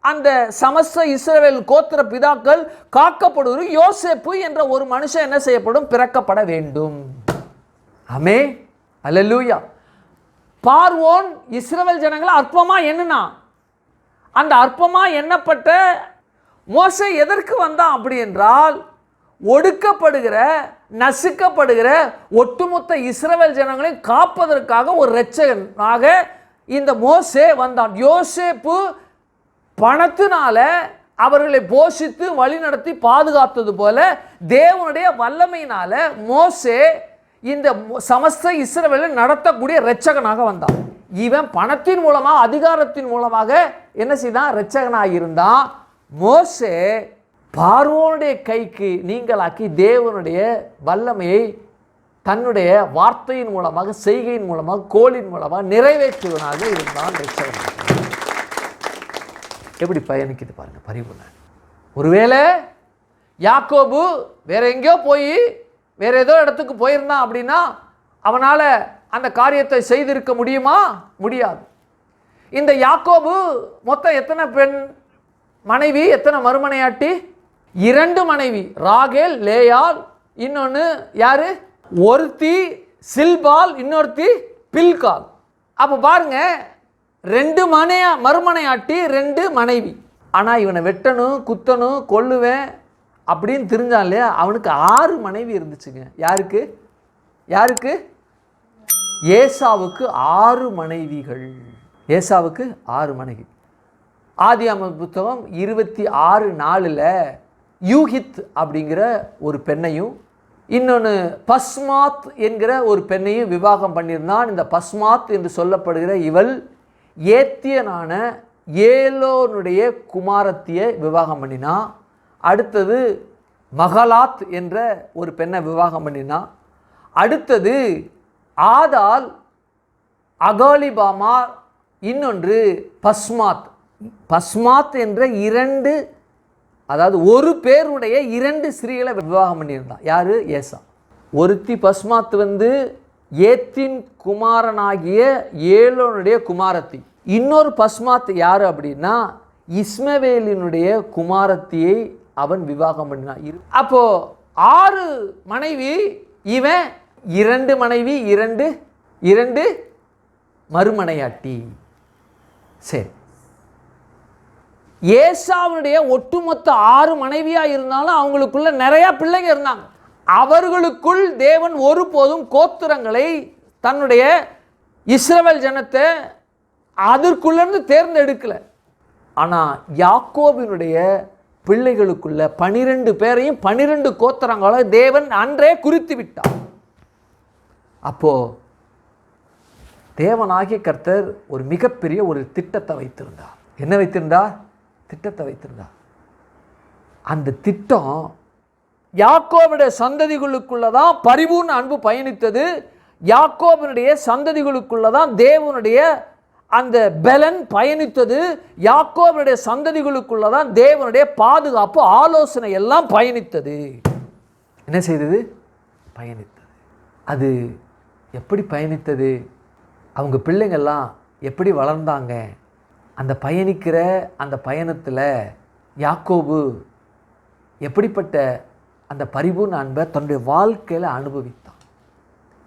அந்த சமஸ்த இஸ்ரவேல் கோத்திர பிதாக்கள் காக்கப்படுவது யோசேப்பு என்ற ஒரு மனுஷன் என்ன செய்யப்படும், பிறக்கப்பட வேண்டும். ஆமே, அல்லேலூயா. பார்வோன் இஸ்ரவேல் ஜனங்களை அற்பமா எண்ணினா, அந்த அற்பமா எண்ணப்பட்ட மோசே எதற்கு வந்தான் அப்படி என்றால், ஒடுக்கப்படுகிற, நசுக்கப்படுகிற ஒட்டுமொத்த இஸ்ரவேல் ஜனங்களை காப்பதற்காக ஒரு இரட்சகனாக இந்த மோசே வந்தான். யோசேப்பு பணத்தினால அவர்களை போஷித்து வழிநடத்தி பாதுகாத்தது போல தேவனுடைய வல்லமையினால மோசே இந்த சமஸ்த இஸ்ரவேலை நடத்தக்கூடிய இரட்சகனாக வந்தான். இவன் பணத்தின் மூலமாக, அதிகாரத்தின் மூலமாக என்ன செய்தான், இரட்சகனாக இருந்தான். மோசே பார்வோனுடைய கைக்கு நீங்களாக்கி தேவனுடைய வல்லமையை தன்னுடைய வார்த்தையின் மூலமாக, செய்கையின் மூலமாக, கோலின் மூலமாக நிறைவேற்றுவனாக இருந்தான் இரட்சகனாக. எப்படி பயணிக்குது பாருங்க பரிபூர்ண. ஒருவேளை யாக்கோபு வேற எங்கேயோ போய் வேற ஏதோ இடத்துக்கு போயிருந்தான் அப்படின்னா அவனால் அந்த காரியத்தை செய்திருக்க முடியுமா? முடியாது. இந்த யாக்கோபு மொத்தம் எத்தனை பெண் மனைவி, எத்தனை மறுமனையாட்டி? 2 மனைவி, ராகேல், லேயாள், இன்னொன்று யாரு, ஒருத்தி சில்பால், இன்னொருத்தி பில்கால். அப்போ பாருங்க, 2 மறுமனையாட்டி, 2 மனைவி. ஆனால் இவனை வெட்டணும், குத்தணும், கொல்லுவேன் அப்படின்னு தெரிஞ்சான் இல்லையா, அவனுக்கு 6 மனைவி இருந்துச்சுங்க. யாருக்கு யாருக்கு? ஏசாவுக்கு 6 மனைவிகள். ஏசாவுக்கு 6 மனைவி. ஆதியாகம புத்தகம் 26:4 யூஹித் அப்படிங்கிற ஒரு பெண்ணையும் இன்னொன்று பஸ்மாத் என்கிற ஒரு பெண்ணையும் விவாகம் பண்ணியிருந்தான். இந்த பஸ்மாத் என்று சொல்லப்படுகிற இவள் ஏத்தியனான ஏலோனுடைய குமாரத்தியை விவாகம் பண்ணினா. அடுத்தது மகலாத் என்ற ஒரு பெண்ணை விவாகம் பண்ணினா. அடுத்தது ஆதால், அதாவது ஒரு பேருடைய 2 ஸ்திரீகளை விவாகம் பண்ணியிருந்தான். யாரு? ஏசா. ஒருத்தி பஸ்மாத் ஏத்தின் குமாரனாகிய ஏலோனுடைய குமாரத்தி. இன்னொரு பஸ்மாத் யாரு அப்படின்னா இஸ்மவேலினுடைய குமாரத்தியை அவன் விவாகம் பண்ணினான். அப்போ 6 மனைவி, இவன் 2 மனைவி, 2 மறுமனையாட்டி. சரி, ஏசாவுடைய ஒட்டுமொத்த 6 மனைவியா இருந்தாலும் அவங்களுக்குள்ள நிறைய பிள்ளைங்க இருந்தாங்க. அவர்களுக்குள் தேவன் ஒருபோதும் கோத்திரங்களை, தன்னுடைய இஸ்ரவேல் ஜனத்தை அதற்குள்ளேருந்து தேர்ந்தெடுக்கல. ஆனால் யாக்கோபினுடைய பிள்ளைகளுக்குள்ள 12 பேரையும் 12 கோத்திரங்களை தேவன் அன்றே குறித்து விட்டார். அப்போ தேவனாகிய கர்த்தர் ஒரு மிகப்பெரிய ஒரு திட்டத்தை வைத்திருந்தார். என்ன வைத்திருந்தார்? திட்டத்தை வைத்திருந்தார். அந்த திட்டம் யாக்கோபுடைய சந்ததிகளுக்குள்ளதான் பரிபூர்ண அன்பு பயணித்தது. யாக்கோபினுடைய சந்ததிகளுக்குள்ளதான் தேவனுடைய அந்த பலன் பயணித்தது. யாக்கோபுடைய சந்ததிகளுக்குள்ளதான் தேவனுடைய பாதுகாப்பு, ஆலோசனை எல்லாம் பயணித்தது. என்ன செய்தது? பயணித்தது. அது எப்படி பயணித்தது? அவங்க பிள்ளைங்கள்லாம் எப்படி வளர்ந்தாங்க? அந்த பயணிக்கிற அந்த பயணத்தில் யாக்கோபு எப்படிப்பட்ட அந்த பரிபூர்ண அன்பை தன்னுடைய வாழ்க்கையில் அனுபவித்தான்.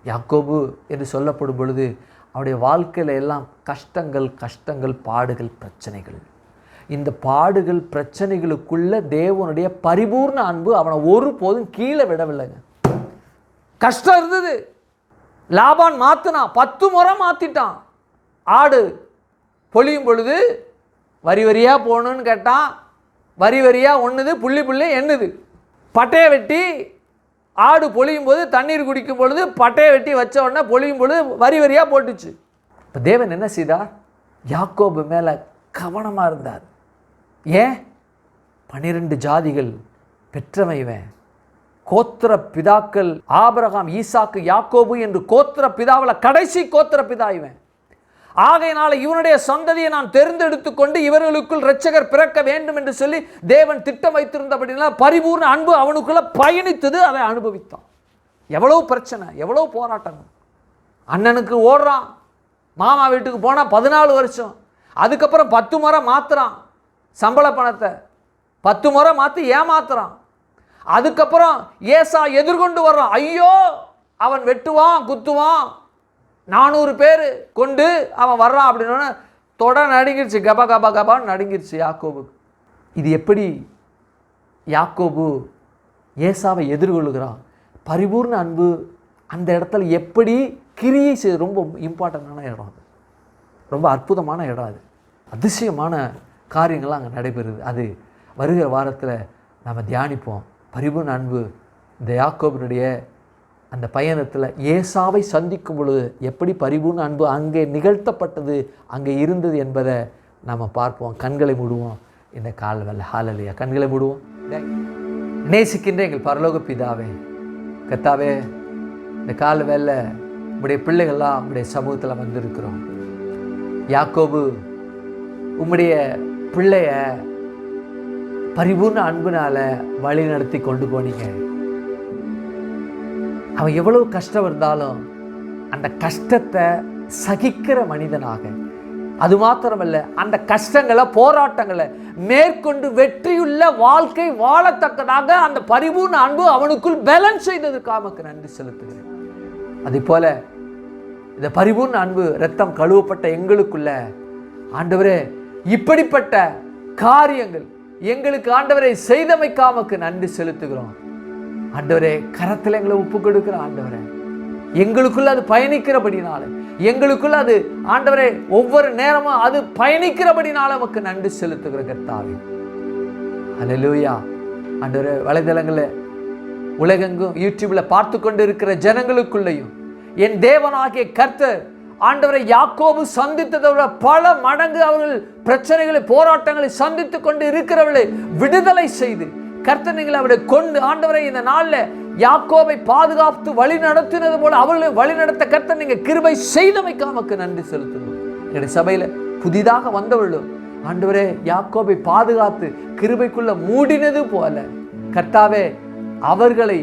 யாக்கோபு என்று சொல்லப்படும் பொழுது அவருடைய வாழ்க்கையில் எல்லாம் கஷ்டங்கள், பாடுகள், பிரச்சனைகள். இந்த பாடுகள், பிரச்சனைகளுக்குள்ள தேவனுடைய பரிபூர்ண அன்பு அவனை ஒருபோதும் கீழே விடவில்லைங்க. கஷ்டம் இருந்தது. லாபான் மாற்றினான், 10 முறை மாற்றிட்டான். ஆடு பொழியும் பொழுது வரி வரியாக போகணுன்னு கேட்டான், வரி வரியாக ஒன்றுது, புள்ளி எண்ணுது. பட்டையை வெட்டி ஆடு பொழியும் போது, தண்ணீர் குடிக்கும் பொழுது பட்டையை வெட்டி வச்ச உடனே பொழியும் பொழுது வரி வரியாக போட்டுச்சு. இப்போ தேவன் என்ன செய்தார்? யாக்கோபு மேலே கவனமாக இருந்தார். ஏன்? 12 ஜாதிகள் பெற்றமைவன். கோத்திர பிதாக்கள் ஆபிரகாம், ஈசாக்கு, யாக்கோபு என்று கோத்திர பிதாவில் கடைசி கோத்திர பிதா இவன். ஆகையினால இவனுடைய சந்ததியை நான் தேர்ந்தெடுத்து கொண்டு இவர்களுக்குள் இரட்சகர் பிறக்க வேண்டும் என்று சொல்லி தேவன் திட்டம் வைத்திருந்தபடினால பரிபூர்ண அன்பு அவனுக்குள்ள பயணித்தது. அதை அனுபவித்தான். எவ்வளவு பிரச்சனை, எவ்வளவு போராட்டங்கள். அண்ணனுக்கு ஓடுறான், மாமா வீட்டுக்கு போனால் 14 வருஷம், அதுக்கப்புறம் 10 முறை மாத்துறான் சம்பள பணத்தை, 10 முறை மாற்றி ஏமாத்துறான். அதுக்கப்புறம் ஏசா எதிர்கொண்டு வர்றான். ஐயோ, அவன் வெட்டுவான், குத்துவான், 400 பேர் கொண்டு அவன் வர்றான் அப்படின்னா தொட நடுங்கிருச்சு, கபான்னு நடுங்கிருச்சு யாக்கோபுக்கு. இது எப்படி யாக்கோபு ஏசாவை எதிர்கொள்ளுகிறான்? பரிபூர்ண அன்பு அந்த இடத்துல எப்படி கிரியை செய்ய, ரொம்ப இம்பார்ட்டண்டான இடம் அது, ரொம்ப அற்புதமான இடம் அது. அதிசயமான காரியங்கள்லாம் அங்கே நடைபெறுது. அது வருகிற வாரத்தில் நம்ம தியானிப்போம். பரிபூர்ண அன்பு இந்த யாக்கோபினுடைய அந்த பயணத்தில் ஏசாவை சந்திக்கும் பொழுது எப்படி பரிபூர்ண அன்பு அங்கே நிகழ்த்தப்பட்டது, அங்கே இருந்தது என்பதை நம்ம பார்ப்போம். கண்களை மூடுவோம். இந்த கால் வேலை ஹalleluya, கண்களை மூடுவோம். நேசிக்கின்ற எங்கள் பரலோக பிதாவே, கர்த்தாவே, இந்த கால் வேலை உம்முடைய பிள்ளைகள்லாம் உம்முடைய சமூகத்தில் வந்திருக்கிறோம். யாக்கோபு உம்முடைய பிள்ளைய பரிபூர்ண அன்புனால வழி நடத்தி கொண்டு போனீங்க. அவன் எவ்வளவு கஷ்டம் இருந்தாலும் அந்த கஷ்டத்தை சகிக்கிற மனிதனாக, அது மாத்திரமல்ல அந்த கஷ்டங்களை, போராட்டங்களை மேற்கொண்டு வெற்றியுள்ள வாழ்க்கை வாழத்தக்கதாக அந்த பரிபூர்ண அன்பு அவனுக்குள் பேலன்ஸ் செய்ததுக்காக நன்றி செலுத்துகிறேன். அதே போல இந்த பரிபூர்ண அன்பு இரத்தம் கழுவப்பட்ட எங்களுக்குள்ள ஆண்டவரே இப்படிப்பட்ட காரியங்கள் எங்களுக்கு ஆண்டவரை செய்தமைக்காமக்கு நன்றி செலுத்துகிறோம். ஆண்டவரே, கரத்தில் எங்களை ஒப்பு கொடுக்கிற ஆண்டவரே, எங்களுக்குள்ள அது பயணிக்கிறபடினால, எங்களுக்குள்ள அது ஆண்டவரே ஒவ்வொரு நேரமும் அது பயணிக்கிறபடினால நமக்கு நன்றி செலுத்துகிற கர்த்தாவே. ஹல்லேலூயா. ஆண்டவரே, வலைதளங்களில் உலகெங்கும் யூடியூப்ல பார்த்து கொண்டு இருக்கிற ஜனங்களுக்குள்ளேயும் என் தேவனாகிய கர்த்தர் ஆண்டவரை யாக்கோபு சந்தித்ததை விட பல மடங்கு அவர்கள் பிரச்சனைகளை, போராட்டங்களை சந்தித்து கொண்டு இருக்கிறவர்களை விடுதலை செய்து கர்த்தர் நீங்கள் அவரை கொண்டு ஆண்டவரை இந்த நாளில் யாக்கோபை பாதுகாத்து வழி நடத்தினது போல அவர்களை வழி நடத்த கர்த்தர் நீங்கள் கிருபை செய்தமைக்காமக்கு நன்றி செலுத்தணும். என்னுடைய சபையில் புதிதாக வந்தவர்களும் ஆண்டவரே யாக்கோபை பாதுகாத்து கிருபைக்குள்ள மூடினது போல கர்த்தாவே அவர்களை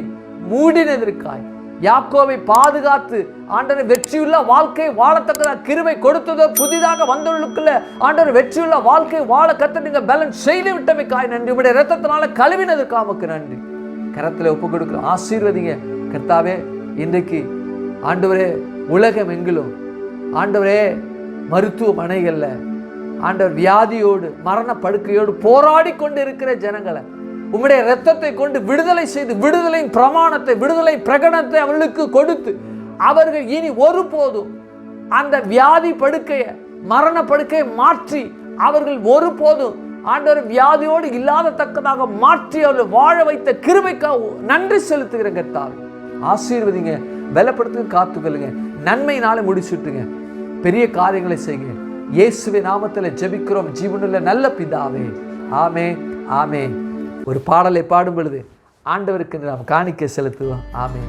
மூடினதற்காய் யாக்கோவை பாதுகாத்து ஆண்டவர் வெற்றியுள்ள வாழ்க்கை வாழத்தக்கதாக கிருபை கொடுத்ததோ புதிதாக வந்தவர்களுக்குள்ள ஆண்டவர் வெற்றியுள்ள வாழ்க்கை வாழ கத்த நீங்க பேலன்ஸ் செய்து விட்டமைக்காய் நன்றி. உடைய இரத்தத்தினால கழுவினதுக்காக நன்றி. கரத்தில் ஒப்பு கொடுக்கிறோம். ஆசீர்வதிங்க கர்த்தாவே. இன்றைக்கு ஆண்டவரே உலகம் எங்கிலும் ஆண்டவரே மருத்துவமனைகள்ல ஆண்டவர் வியாதியோடு மரண படுக்கையோடு போராடி கொண்டு இருக்கிற ஜனங்களை உம்முடைய இரத்தத்தை கொண்டு விடுதலை செய்து விடுதலையின் பிரமாணத்தை விடுதலை பிரகடனத்தை அவர்களுக்கு கொடுத்து அவர்கள் இனி ஒருபோதும் அந்த வியாதி படுக்கையை மரண படுக்கையை மாற்றி அவர்கள் ஒருபோதும் ஆண்டவர் வியாதியோடு இல்லாதத்தக்கதாக மாற்றி அவர்கள் வாழ வைத்த கிருபைக்காக நன்றி செலுத்துகிற கர்த்தாவே. ஆசீர்வதிங்க, பலப்படுத்துங்க, காத்துக்கொள்ளுங்க, நன்மையினால முடிச்சுட்டுங்க, பெரிய காரியங்களை செய்யுங்க. இயேசுவின் நாமத்தில் ஜெபிக்கிறோம் ஜீவனுள்ள நல்ல பிதாவே. ஆமே ஆமே. ஒரு பாடலை பாடும் பொழுது ஆண்டவருக்கு நாம் காணிக்கை செலுத்துவோம். ஆமே.